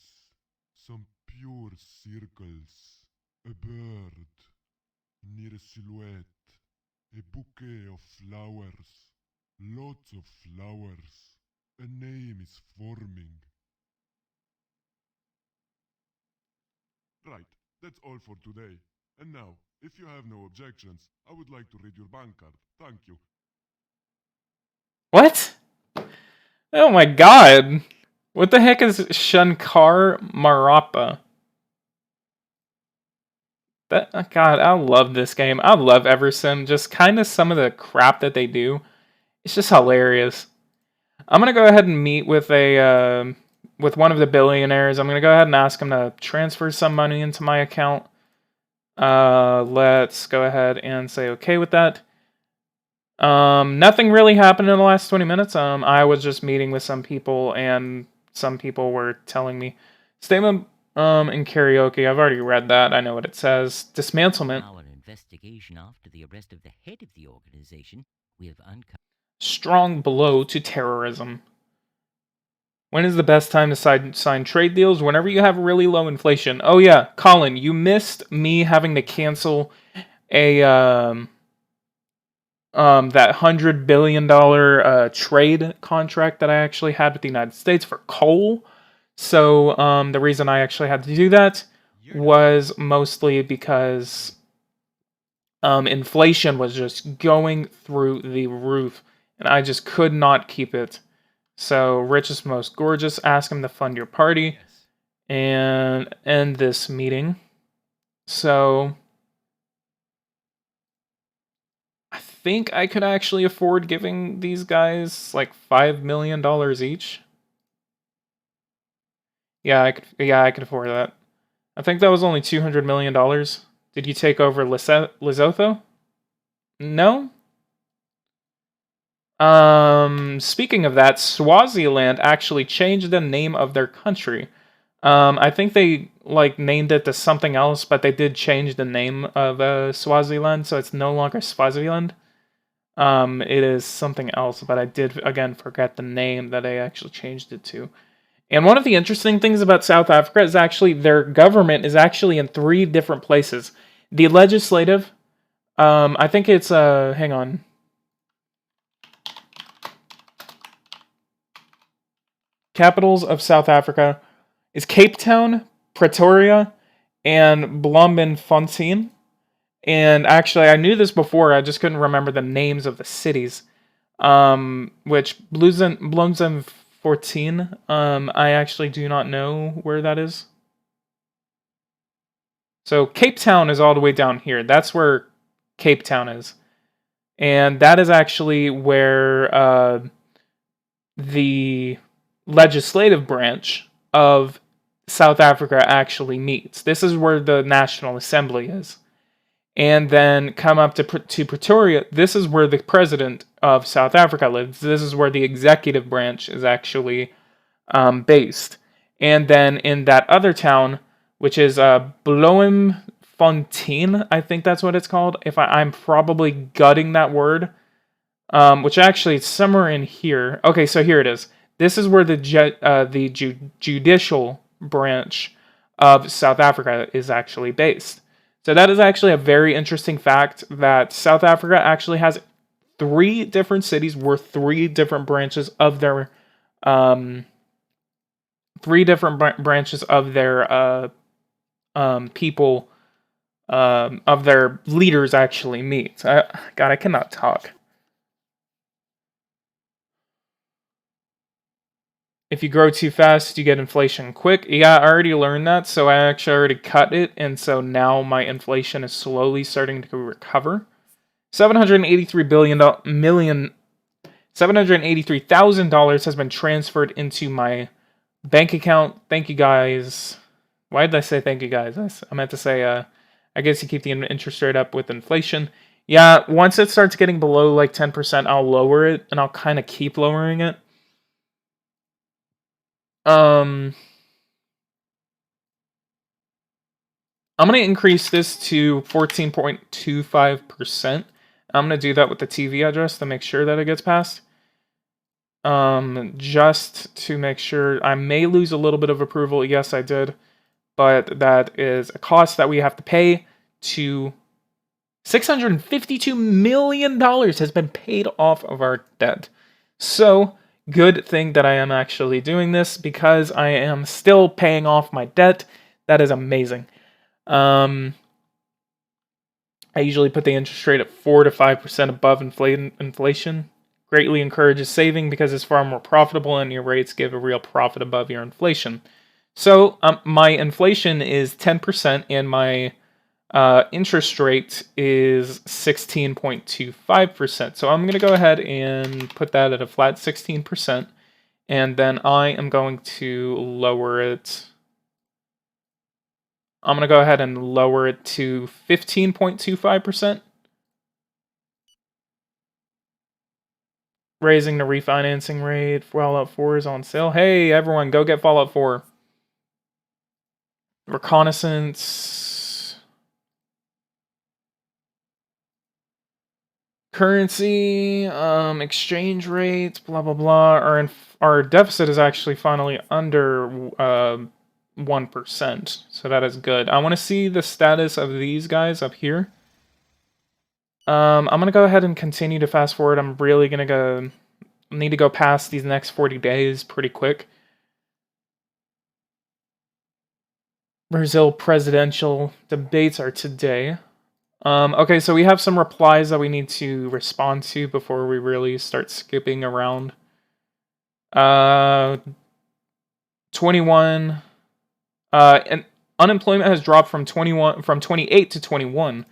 some pure circles, a bird, near a silhouette, a bouquet of flowers, lots of flowers. A name is forming. Right, that's all for today. And now, if you have no objections, I would like to read your bank card. Thank you. What? Oh my god. What the heck is Shankar Marappa? God, I love this game. I love Eversim. Just kind of some of the crap that they do. It's just hilarious. I'm gonna go ahead and meet with with one of the billionaires. I'm gonna go ahead and ask him to transfer some money into my account. Let's go ahead and say okay with that. Nothing really happened in the last 20 minutes. I was just meeting with some people, and some people were telling me statement in karaoke. I've already read that. I know what it says. Dismantlement. Our investigation after the arrest of the head of the organization, we have uncovered Strong blow to terrorism. When is the best time to sign trade deals? Whenever you have really low inflation. Oh yeah, Colin, you missed me having to cancel a that $100 billion trade contract that I actually had with the United States for coal. So the reason I actually had to do that was mostly because inflation was just going through the roof, and I just could not keep it. So, richest, most gorgeous, ask him to fund your party and end this meeting. So, I think I could actually afford giving these guys like $5 million each. Yeah, I could afford that. I think that was only $200 million. Did you take over Lesotho? No? Speaking of that, Swaziland actually changed the name of their country. I think they named it to something else, but they did change the name of Swaziland, so it's no longer Swaziland. It is something else, but I did again forget the name that they actually changed it to. And one of the interesting things about South Africa is actually their government is actually in 3 different places. The legislative, I think it's hang on. Capitals of South Africa is Cape Town, Pretoria, and Bloemfontein. And actually, I knew this before. I just couldn't remember the names of the cities. Which Bloemzen 14. I actually do not know where that is. So Cape Town is all the way down here. That's where Cape Town is. And that is actually where the legislative branch of South Africa actually meets. This is where the National Assembly is. And then come up to Pretoria. This is where the president of South Africa lives. This is where the executive branch is actually based. And then in that other town, which is Bloemfontein, I think that's what it's called. If I'm probably gutting that word, which actually is somewhere in here. Okay, so here it is. This is where the judicial branch of South Africa is actually based. So that is actually a very interesting fact that South Africa actually has 3 different cities where 3 different branches of their people of their leaders actually meet. God, I cannot talk. If you grow too fast, you get inflation quick. Yeah, I already learned that, so I actually already cut it, and so now my inflation is slowly starting to recover. $783,000 has been transferred into my bank account. Thank you guys. Why did I say thank you guys? I meant to say, I guess you keep the interest rate up with inflation. Yeah, once it starts getting below like 10%, I'll lower it, and I'll kind of keep lowering it. I'm going to increase this to 14.25%. I'm going to do that with the TV address to make sure that it gets passed. Just to make sure. I may lose a little bit of approval. Yes, I did. But that is a cost that we have to pay to $652 million has been paid off of our debt. So, good thing that I am actually doing this because I am still paying off my debt. That is amazing. I usually put the interest rate at 4 to 5% above inflation. Greatly encourages saving because it's far more profitable and your rates give a real profit above your inflation. So my inflation is 10% and my interest rate is 16.25%. So I'm going to go ahead and put that at a flat 16%. And then I am going to lower it. I'm going to go ahead and lower it to 15.25%. Raising the refinancing rate. Fallout 4 is on sale. Hey, everyone, go get Fallout 4. Reconnaissance. Currency. Exchange rates. Blah, blah, blah. Our deficit is actually finally under 1%. So that is good. I want to see the status of these guys up here. I'm going to go ahead and continue to fast forward. I'm really going to need to go past these next 40 days pretty quick. Brazil presidential debates are today. Okay, so we have some replies that we need to respond to before we really start skipping around. 21. And unemployment has dropped from 28 to 21.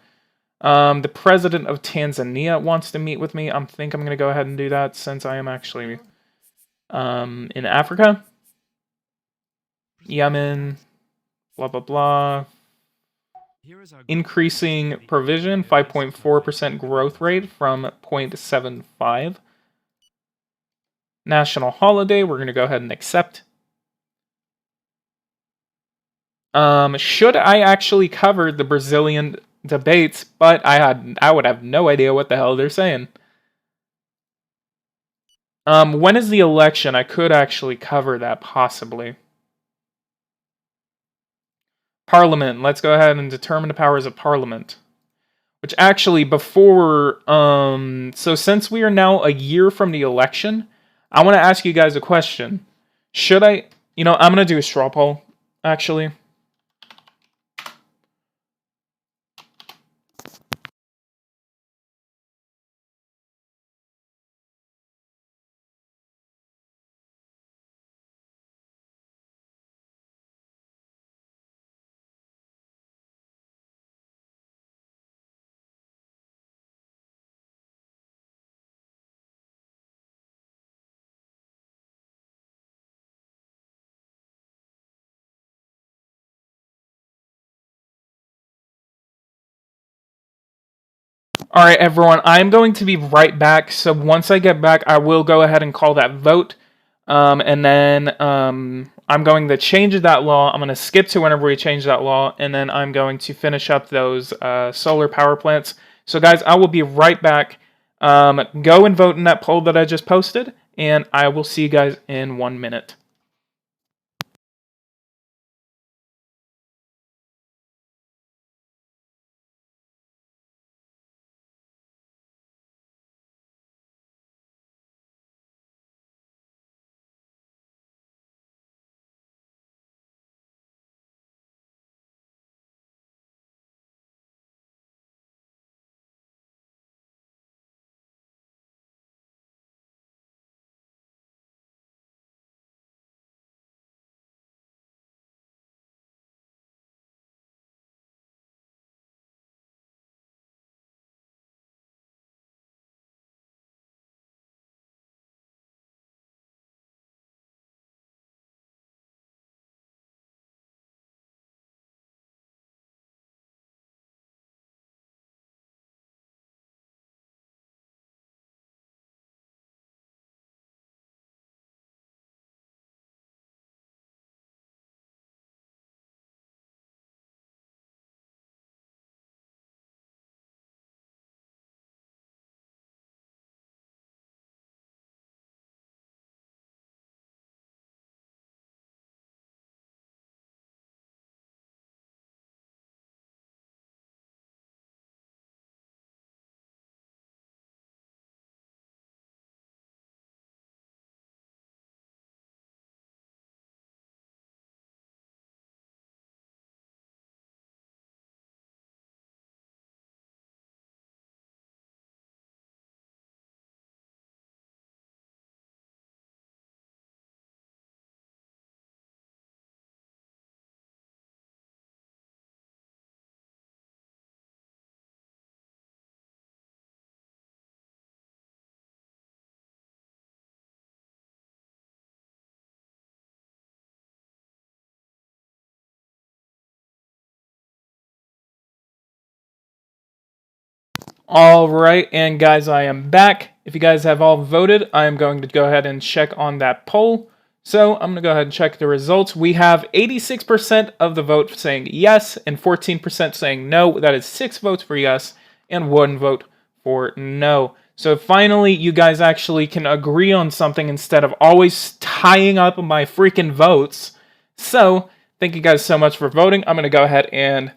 The president of Tanzania wants to meet with me. I think I'm going to go ahead and do that since I am actually in Africa. Yemen, blah, blah, blah. Increasing provision, 5.4% growth rate from 0.75. National holiday, we're going to go ahead and accept. Should I actually cover the Brazilian debates, but I would have no idea what the hell they're saying. When is the election? I could actually cover that, possibly. Parliament. Let's go ahead and determine the powers of Parliament. Which actually, before... so since we are now a year from the election, I want to ask you guys a question. Should I... You know, I'm going to do a straw poll, actually. Alright, everyone, I'm going to be right back. So once I get back, I will go ahead and call that vote. And then I'm going to change that law. I'm going to skip to whenever we change that law. And then I'm going to finish up those solar power plants. So, guys, I will be right back. Go and vote in that poll that I just posted. And I will see you guys in 1 minute. Alright, and guys, I am back. If you guys have all voted, I am going to go ahead and check on that poll. So I'm going to go ahead and check the results. We have 86% of the vote saying yes and 14% saying no. That is 6 votes for yes and 1 vote for no. So finally, you guys actually can agree on something instead of always tying up my freaking votes. So thank you guys so much for voting. I'm going to go ahead and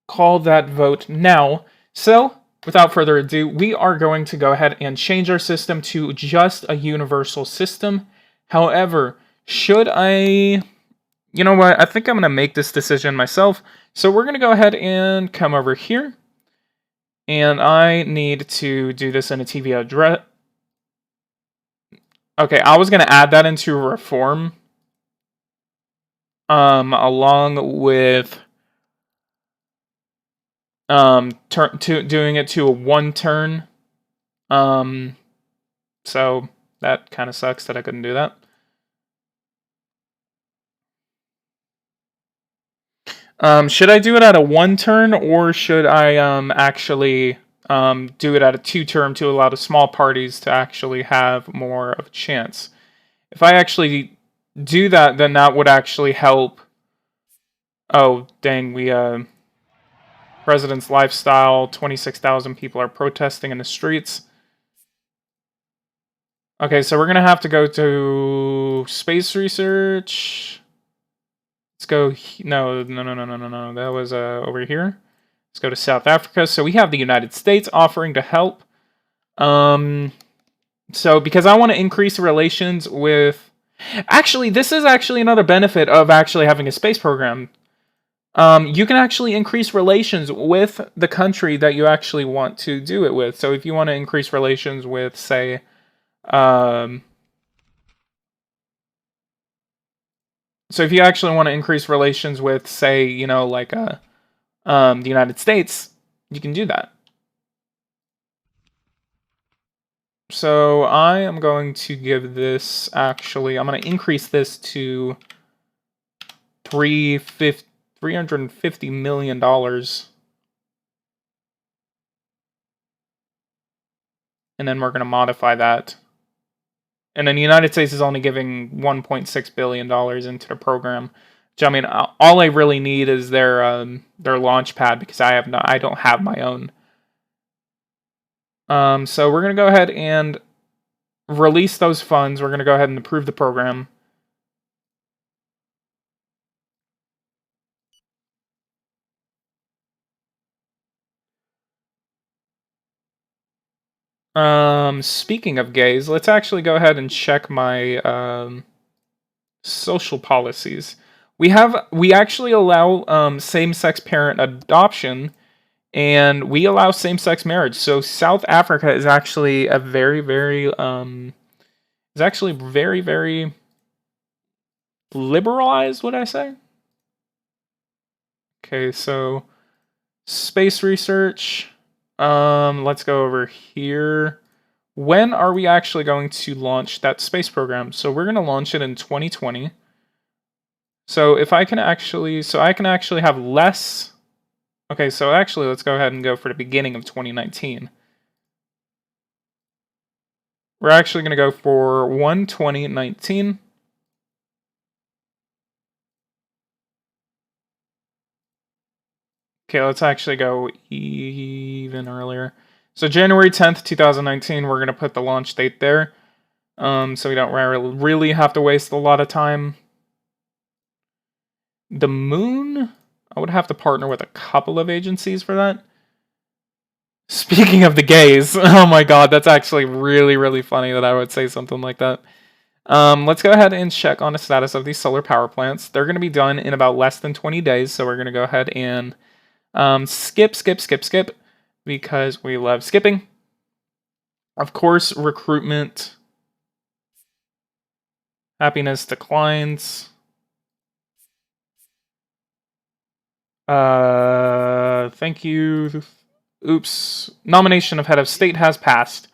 call that vote now. So, without further ado, we are going to go ahead and change our system to just a universal system. However, should I... You know what? I think I'm going to make this decision myself. So we're going to go ahead and come over here. And I need to do this in a TV address. Okay, I was going to add that into reform. Along with... doing it to a 1 turn. So that kind of sucks that I couldn't do that. Should I do it at a 1 turn, or should I actually do it at a 2 turn to allow the small parties to actually have more of a chance? If I actually do that, then that would actually help. Oh, dang, we President's lifestyle, 26,000 people are protesting in the streets. Okay, so we're going to have to go to space research. Let's go, no, that was over here. Let's go to South Africa. So we have the United States offering to help. So because I want to increase relations with... Actually, this is actually another benefit of actually having a space program. You can actually increase relations with the country that you actually want to do it with. So if you want to increase relations with, say, so if you actually want to increase relations with, say, you know, like the United States, you can do that. So I am going to give this, actually, I'm going to increase this to $350 million. and then we're going to modify that. And then the United States is only giving $1.6 billion into the program. Which, I mean, all I really need is their launch pad, because I don't have my own. So we're going to go ahead and release those funds. We're going to go ahead and approve the program. Speaking of gays, let's actually go ahead and check my social policies. We actually allow same-sex parent adoption, and we allow same-sex marriage. So South Africa is actually a very, very very liberalized, would I say? Okay, so space research. Let's go over here. When are we actually going to launch that space program? So we're going to launch it in 2020. So if I can actually, have less. Okay, so actually let's go ahead and go for the beginning of 2019. We're actually going to go for 1/20/19. Okay, let's actually go even earlier. So January 10th, 2019, we're going to put the launch date there. So we don't really have to waste a lot of time. The moon, I would have to partner with a couple of agencies for that. Speaking of the gays, oh my god, that's actually really, really funny that I would say something like that. Let's go ahead and check on the status of these solar power plants. They're going to be done in about less than 20 days, so we're going to go ahead and skip, because we love skipping. Of course, recruitment. Happiness declines. Thank you. Oops. Nomination of head of state has passed.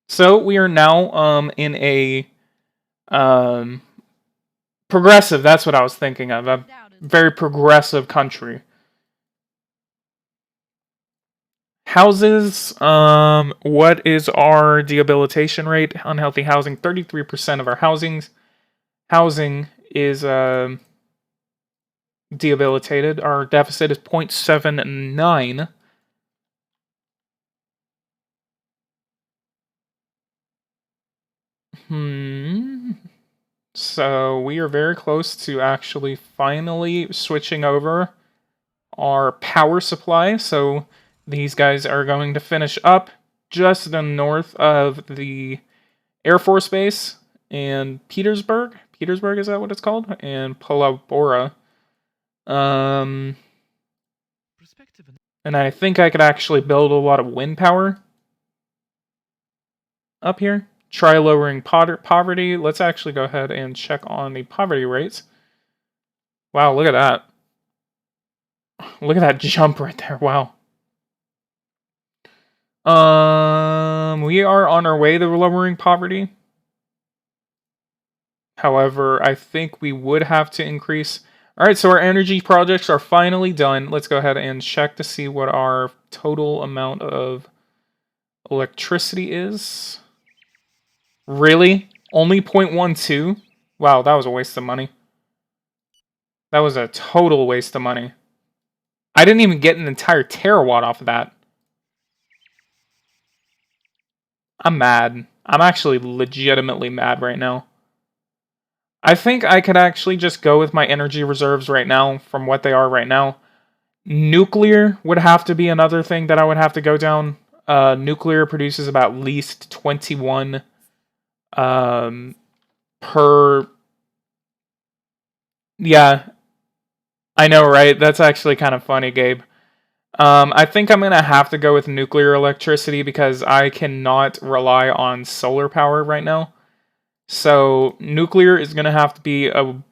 So we are now in a progressive, that's what I was thinking of. A very progressive country. Houses, what is our debilitation rate? Unhealthy housing, 33% of our housing is debilitated. Our deficit is 0.79. So we are very close to actually finally switching over our power supply. So these guys are going to finish up just to the north of the Air Force Base and Petersburg. Petersburg, is that what it's called? And Polabora. And I think I could actually build a lot of wind power up here. Try lowering poverty. Let's actually go ahead and check on the poverty rates. Wow, look at that. Look at that jump right there. Wow. We are on our way to lowering poverty. However, I think we would have to increase. All right, so our energy projects are finally done. Let's go ahead and check to see what our total amount of electricity is. Really? Only 0.12? Wow, that was a waste of money. That was a total waste of money. I didn't even get an entire terawatt off of that. I'm mad. I'm actually legitimately mad right now. I think I could actually just go with my energy reserves right now from what they are right now. Nuclear would have to be another thing that I would have to go down. Nuclear produces about least 21 per... Yeah, I know, right? That's actually kind of funny, Gabe. I think I'm going to have to go with nuclear electricity because I cannot rely on solar power right now. So nuclear is going to have to be a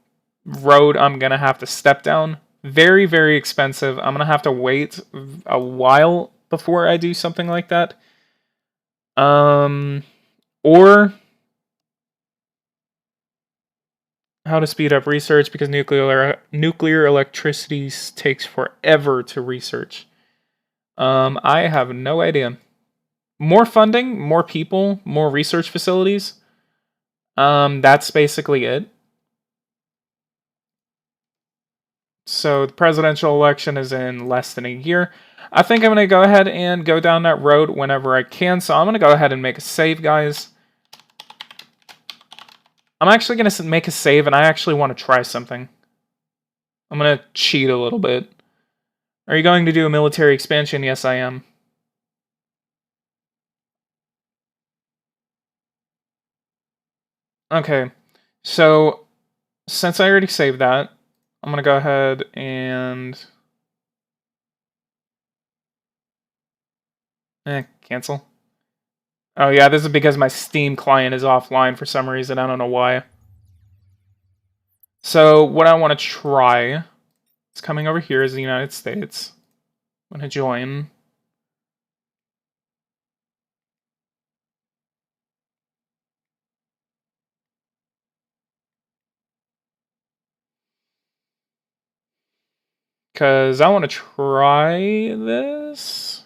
road I'm going to have to step down. Very, very expensive. I'm going to have to wait a while before I do something like that. Or how to speed up research because nuclear electricity takes forever to research. I have no idea. More funding, more people, more research facilities. That's basically it. So the presidential election is in less than a year. I think I'm going to go ahead and go down that road whenever I can. So I'm going to go ahead and make a save, guys. I'm actually going to make a save, and I actually want to try something. I'm going to cheat a little bit. Are you going to do a military expansion? Yes, I am. Okay. So, since I already saved that, I'm going to go ahead and... cancel. Oh yeah, this is because my Steam client is offline for some reason. I don't know why. So, what I want to try is coming over here is the United States. I'm going to join. Because I want to try this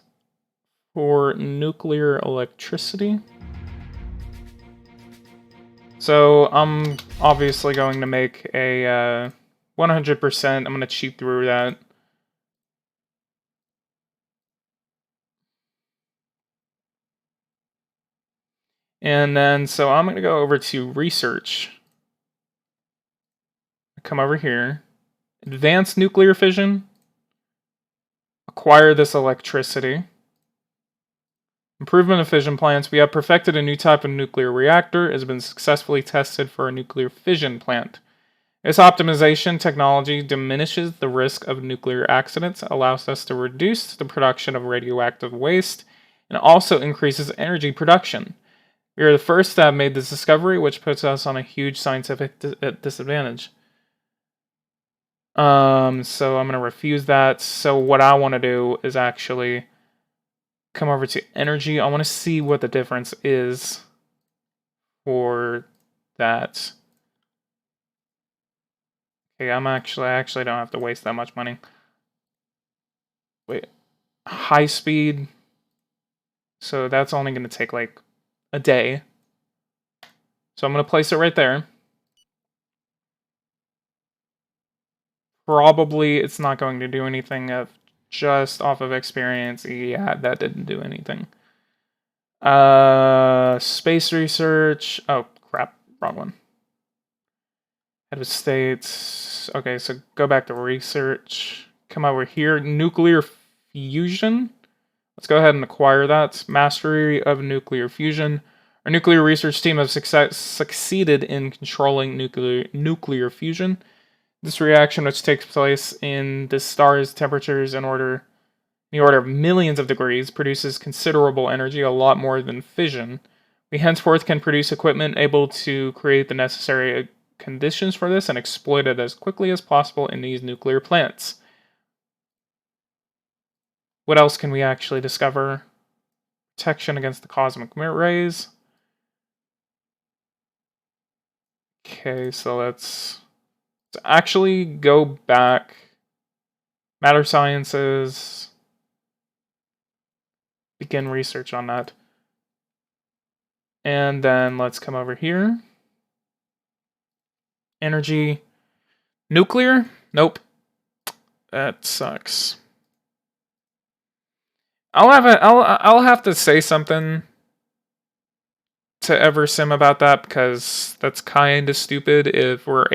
for nuclear electricity. So I'm obviously going to make a 100%. I'm going to cheat through that. And then, so I'm going to go over to research. Come over here. Advanced nuclear fission. Acquire this electricity. Improvement of fission plants. We have perfected a new type of nuclear reactor. It has been successfully tested for a nuclear fission plant. This optimization technology diminishes the risk of nuclear accidents, allows us to reduce the production of radioactive waste, and also increases energy production. We are the first to have made this discovery, which puts us on a huge scientific disadvantage. So I'm going to refuse that. So what I want to do is actually come over to energy. I want to see what the difference is for that. Okay, I actually don't have to waste that much money. Wait, high speed. So that's only going to take like a day. So I'm going to place it right there. Probably it's not going to do anything just off of experience. Yeah, that didn't do anything. Space research. Oh, crap. Wrong one. Head of states. Okay, so go back to research. Come over here. Nuclear fusion. Let's go ahead and acquire that. Mastery of nuclear fusion. Our nuclear research team has succeeded in controlling nuclear fusion. This reaction, which takes place in the star's temperatures in the order of millions of degrees, produces considerable energy, a lot more than fission. We henceforth can produce equipment able to create the necessary conditions for this and exploit it as quickly as possible in these nuclear plants. What else can we actually discover? Protection against the cosmic rays. Okay, so let's actually go back. Matter sciences. Begin research on that. And then let's come over here. Energy. Nuclear? Nope. That sucks. I'll have to say something to Eversim about that because that's kind of stupid if we're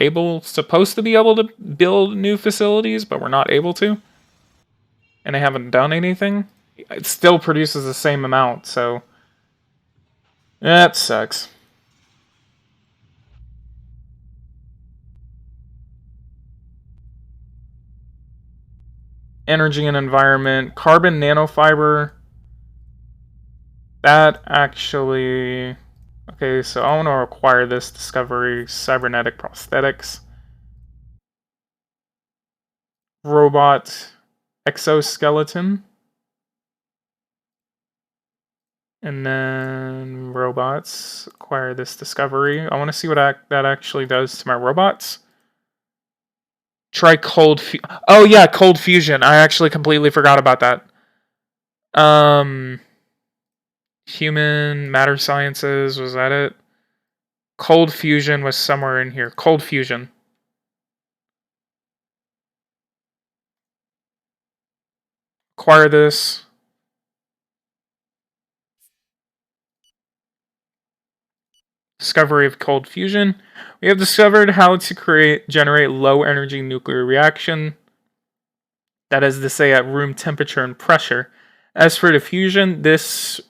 supposed to be able to build new facilities, but we're not able to. And they haven't done anything. It still produces the same amount, so that sucks. Energy and environment, carbon nanofiber. That actually... Okay, so I want to acquire this discovery, cybernetic prosthetics. Robot exoskeleton. And then robots, acquire this discovery. I want to see what that actually does to my robots. Try cold oh yeah, cold fusion. I actually completely forgot about that. Human matter sciences, was that it? Cold fusion was somewhere in here. Cold fusion. Acquire this. Discovery of cold fusion. We have discovered how to generate low energy nuclear reaction. That is to say, at room temperature and pressure. As for the fusion, this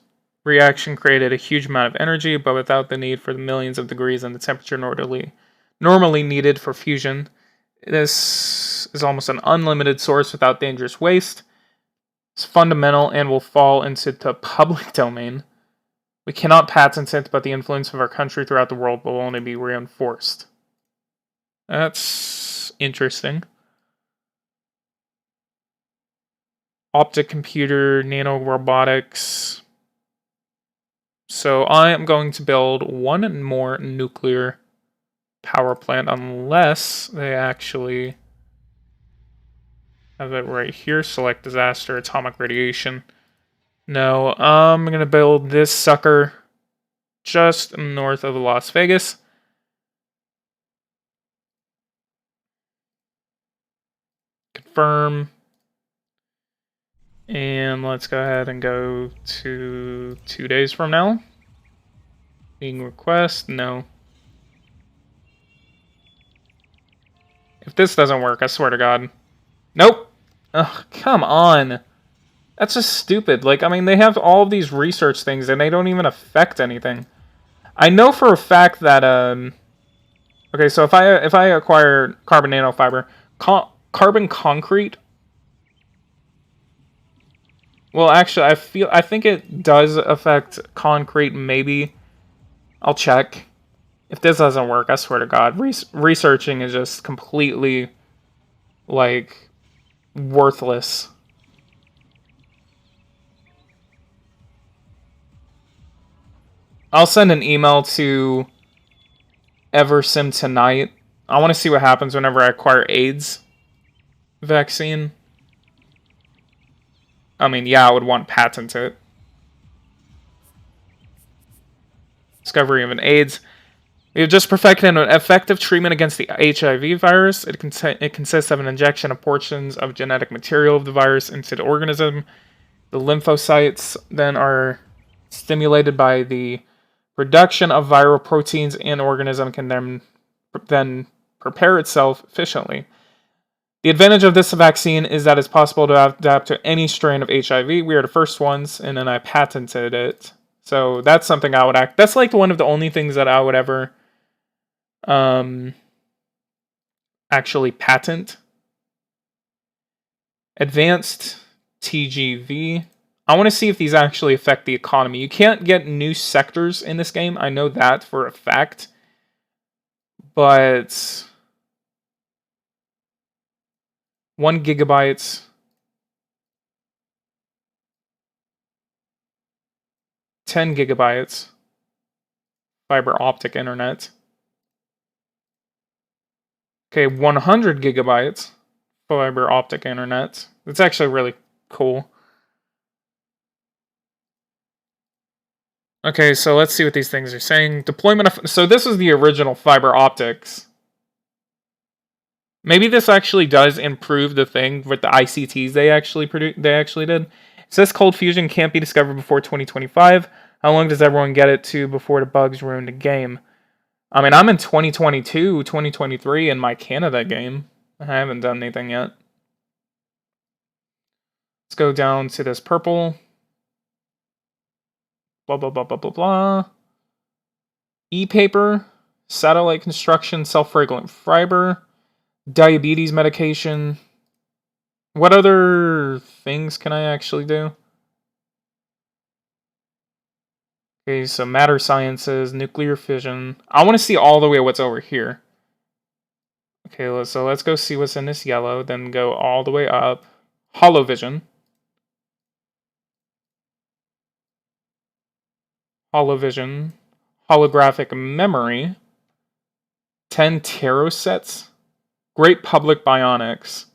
reaction created a huge amount of energy, but without the need for the millions of degrees and the temperature normally needed for fusion. This is almost an unlimited source without dangerous waste. It's fundamental and will fall into the public domain. We cannot patent it, but the influence of our country throughout the world will only be reinforced. That's interesting. Optic computer, nanorobotics. So I am going to build one more nuclear power plant unless they actually have it right here. Select disaster, atomic radiation. No, I'm going to build this sucker just north of Las Vegas. Confirm. And let's go ahead and go to 2 days from now. Being request, no. If this doesn't work, I swear to God. Nope. Ugh, come on. That's just stupid. Like, I mean, they have all of these research things and they don't even affect anything. I know for a fact that, okay, so if I acquire carbon nanofiber, carbon concrete. Well, actually, I think it does affect concrete, maybe. I'll check. If this doesn't work, I swear to God, researching is just completely, like, worthless. I'll send an email to Eversim tonight. I want to see what happens whenever I acquire AIDS vaccine. I mean, yeah, I would want to patent it. Discovery of an AIDS. We have just perfected an effective treatment against the HIV virus. It consists of an injection of portions of genetic material of the virus into the organism. The lymphocytes then are stimulated by the production of viral proteins, and organism can then prepare itself efficiently. The advantage of this vaccine is that it's possible to adapt to any strain of HIV. We are the first ones, and then I patented it. So that's something I would that's like one of the only things that I would ever actually patent. Advanced TGV. I want to see if these actually affect the economy. You can't get new sectors in this game. I know that for a fact. But 1 gigabyte. 10 gigabytes. Fiber optic internet. Okay, 100 gigabytes. Fiber optic internet. It's actually really cool. Okay, so let's see what these things are saying. Deployment of... So this is the original fiber optics. Maybe this actually does improve the thing with the ICTs they actually did. It says cold fusion can't be discovered before 2025. How long does everyone get it to before the bugs ruin the game? I mean, I'm in 2022, 2023 in my Canada game. I haven't done anything yet. Let's go down to this purple. Blah, blah, blah, blah, blah, blah. E-paper, satellite construction, self-regulating fiber, diabetes medication. What other things can I actually do? Okay, so matter sciences, nuclear fission. I want to see all the way what's over here. Okay, so let's go see what's in this yellow, then go all the way up. Holovision. Holovision, holographic memory, 10 tarot sets, great public bionics.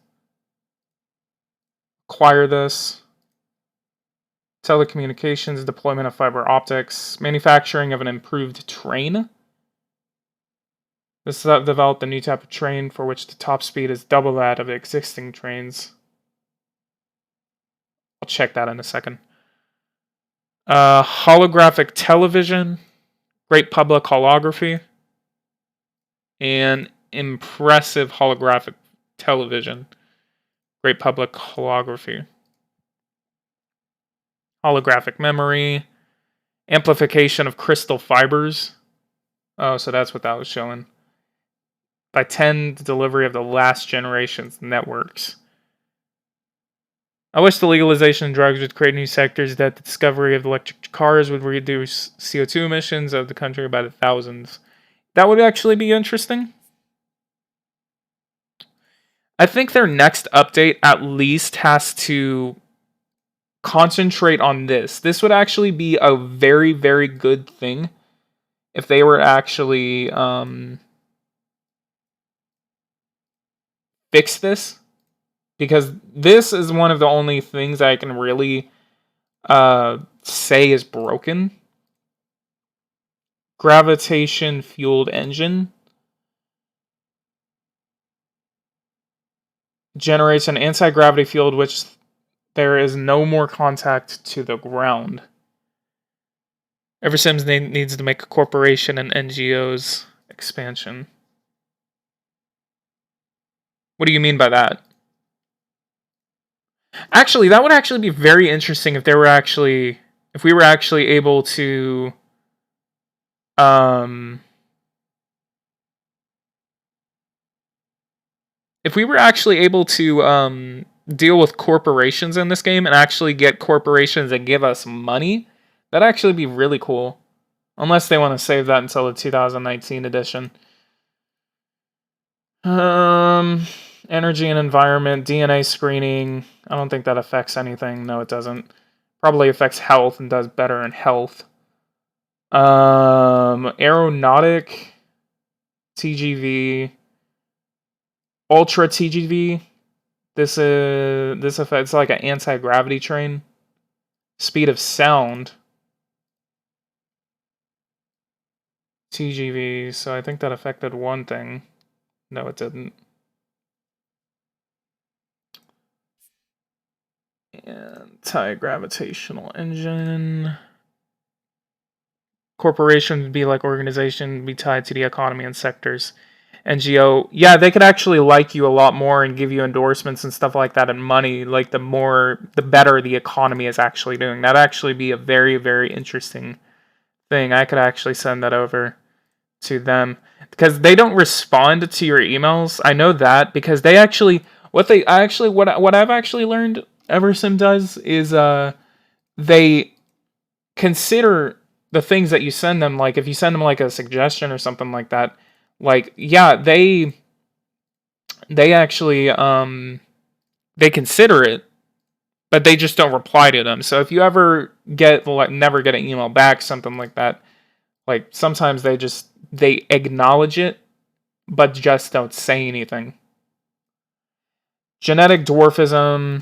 Acquire this. Telecommunications, deployment of fiber optics, manufacturing of an improved train. This developed a new type of train for which the top speed is double that of existing trains. I'll check that in a second. Holographic television, great public holography, and impressive holographic television, great public holography. Holographic memory, amplification of crystal fibers. Oh, so that's what that was showing. By 10, the delivery of the last generation's networks. I wish the legalization of drugs would create new sectors, that the discovery of electric cars would reduce CO2 emissions of the country by the thousands. That would actually be interesting. I think their next update at least has to concentrate on this. This would actually be a very, very good thing if they were actually fix this. Because this is one of the only things I can really say is broken. Gravitation-fueled engine. Generates an anti-gravity field which there is no more contact to the ground. Eversims needs to make a corporation and NGOs expansion. What do you mean by that? Actually, that would actually be very interesting if we were actually able to deal with corporations in this game and actually get corporations that give us money. That'd actually be really cool. Unless they want to save that until the 2019 edition. Energy and environment, DNA screening. I don't think that affects anything. No, it doesn't. Probably affects health and does better in health. Aeronautic, TGV, Ultra TGV. This affects like an anti-gravity train. Speed of sound. TGV, so I think that affected one thing. No, it didn't. Anti-gravitational engine. Corporation would be like organization, be tied to the economy and sectors. NGO, yeah, they could actually like you a lot more and give you endorsements and stuff like that and money. Like the better the economy is actually doing. That'd actually be a very, very interesting thing. I could actually send that over to them because they don't respond to your emails. I know that because they actually what I've actually learned Eversim does is they consider the things that you send them. Like if you send them like a suggestion or something like that, like yeah, they actually they consider it, but they just don't reply to them. So if you ever never get an email back, something like that, like sometimes they acknowledge it, but just don't say anything. Genetic dwarfism.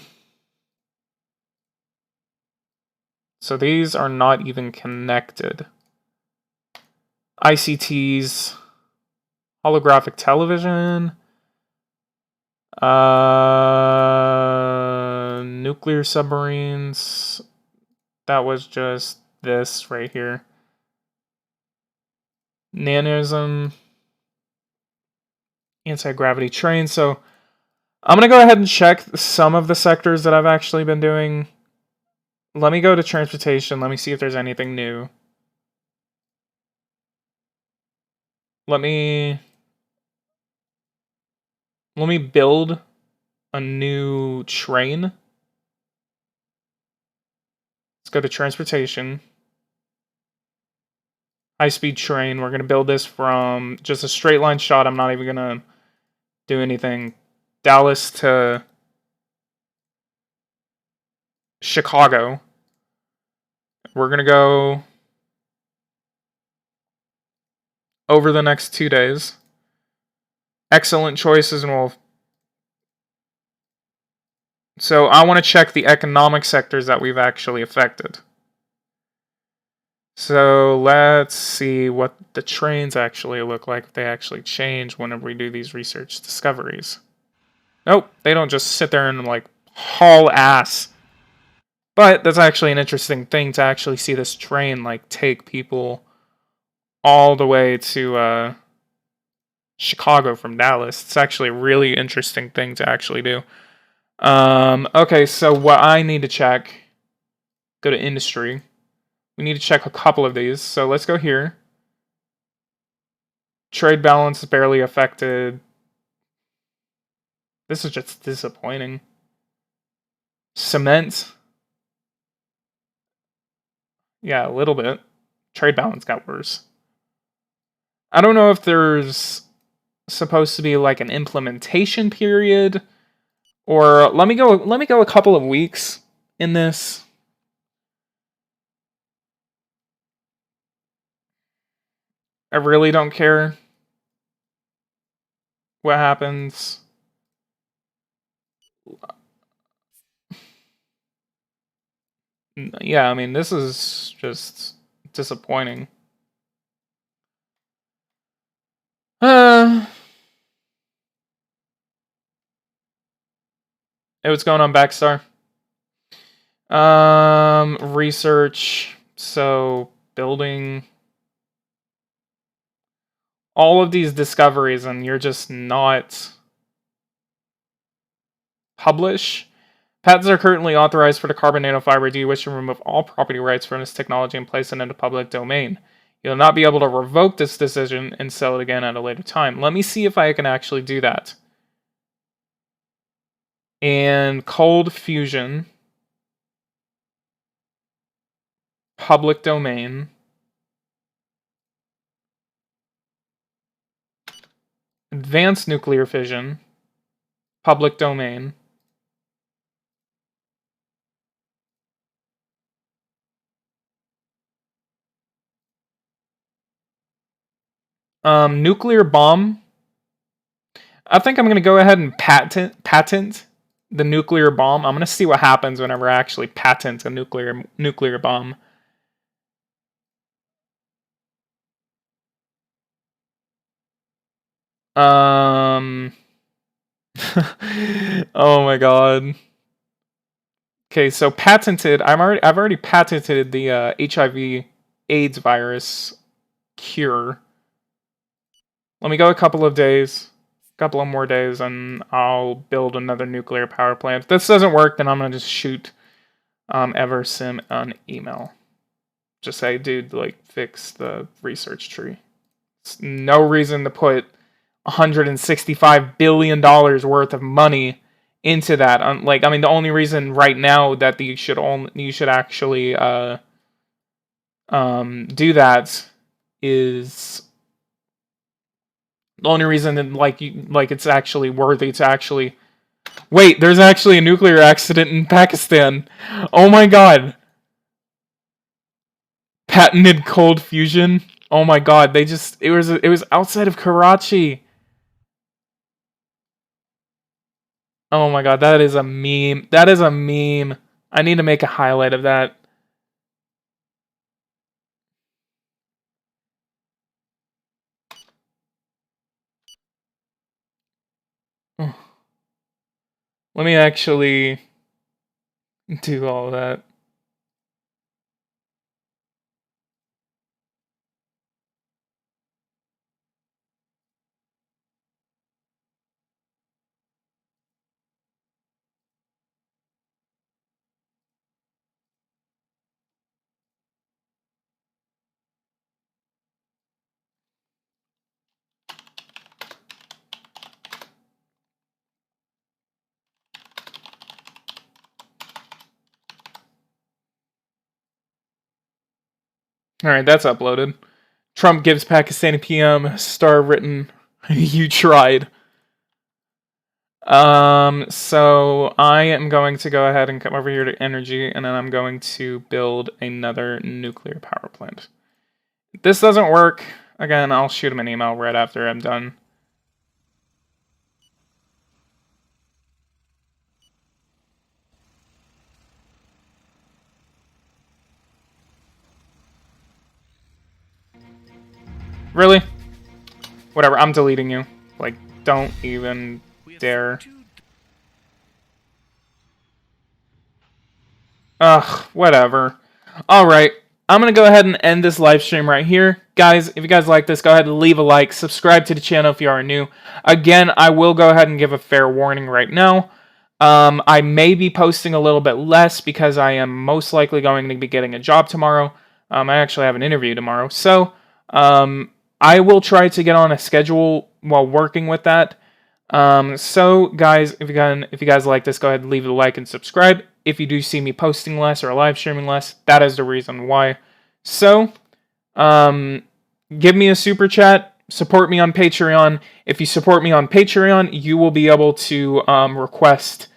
So these are not even connected. ICTs. Holographic television. Nuclear submarines. That was just this right here. Nanism. Anti-gravity train. So I'm going to go ahead and check some of the sectors that I've actually been doing. Let me go to transportation. Let me see if there's anything new. Let me build a new train. Let's go to transportation. High-speed train. We're going to build this from just a straight line shot. I'm not even going to do anything. Dallas to Chicago. We're going to go over the next 2 days. Excellent choices, and we'll... So I want to check the economic sectors that we've actually affected. So let's see what the trains actually look like, if they actually change whenever we do these research discoveries. Nope, they don't just sit there and like haul ass. But that's actually an interesting thing to actually see this train like take people all the way to Chicago from Dallas. It's actually a really interesting thing to actually do. Okay, so what I need to check, go to industry. We need to check a couple of these. So let's go here. Trade balance is barely affected. This is just disappointing. Cement. Yeah, a little bit. Trade balance got worse. I don't know if there's supposed to be like an implementation period, or let me go a couple of weeks in this. I really don't care what happens. Yeah, I mean, this is just disappointing. Hey, what's going on, Backstar? Research. So, building all of these discoveries, and you're just not publish. Patents are currently authorized for the carbon nanofiber. Do you wish to remove all property rights from this technology and place it into public domain? You'll not be able to revoke this decision and sell it again at a later time. Let me see if I can actually do that. And cold fusion. Public domain. Advanced nuclear fission. Public domain. Nuclear bomb. I think I'm going to go ahead and patent the nuclear bomb. I'm going to see what happens whenever I actually patent a nuclear bomb. Oh my god. Okay, so patented. I've already patented the HIV/AIDS virus cure. Let me go a couple of more days, and I'll build another nuclear power plant. If this doesn't work, then I'm gonna just shoot Eversim an email. Just say, dude, like, fix the research tree. It's no reason to put $165 billion worth of money into that. Like, I mean, the only reason right now that you should actually do that is the only reason that it's actually worthy to actually wait. There's actually a nuclear accident in Pakistan. Oh my god! Patented cold fusion. Oh my god! It was outside of Karachi. Oh my god, that is a meme. That is a meme. I need to make a highlight of that. Let me actually do all of that. Alright, that's uploaded. Trump gives Pakistani PM star written, you tried. So I am going to go ahead and come over here to energy, and then I'm going to build another nuclear power plant. If this doesn't work, again, I'll shoot him an email right after I'm done. Really? Whatever, I'm deleting you. Like, don't even dare. Ugh, whatever. Alright, I'm gonna go ahead and end this live stream right here. Guys, if you guys like this, go ahead and leave a like, subscribe to the channel if you are new. Again, I will go ahead and give a fair warning right now. I may be posting a little bit less because I am most likely going to be getting a job tomorrow. I actually have an interview tomorrow. So, I will try to get on a schedule while working with that. So, guys, if you guys like this, go ahead and leave a like and subscribe. If you do see me posting less or live streaming less, that is the reason why. So, give me a super chat. Support me on Patreon. If you support me on Patreon, you will be able to request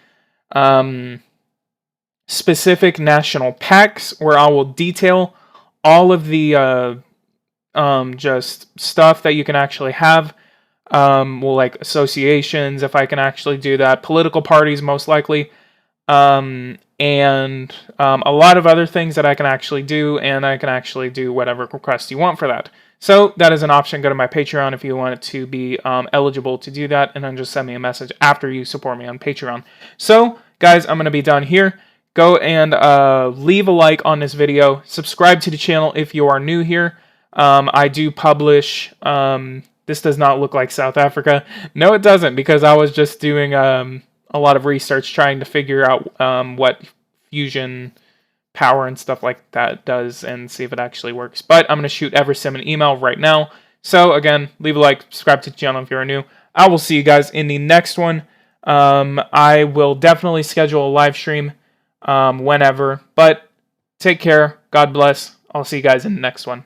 specific national packs where I will detail all of the just stuff that you can actually have. Well, like associations, if I can actually do that. Political parties, most likely. And a lot of other things that I can actually do, and I can actually do whatever request you want for that. So that is an option. Go to my Patreon if you want it to be eligible to do that, and then just send me a message after you support me on Patreon. So, guys, I'm going to be done here. Go and leave a like on this video. Subscribe to the channel if you are new here. I do publish... this does not look like South Africa. No, it doesn't, because I was just doing a lot of research trying to figure out what fusion power and stuff like that does and see if it actually works. But I'm going to shoot Eversim an email right now. So, again, leave a like, subscribe to the channel if you're new. I will see you guys in the next one. I will definitely schedule a live stream whenever. But take care. God bless. I'll see you guys in the next one.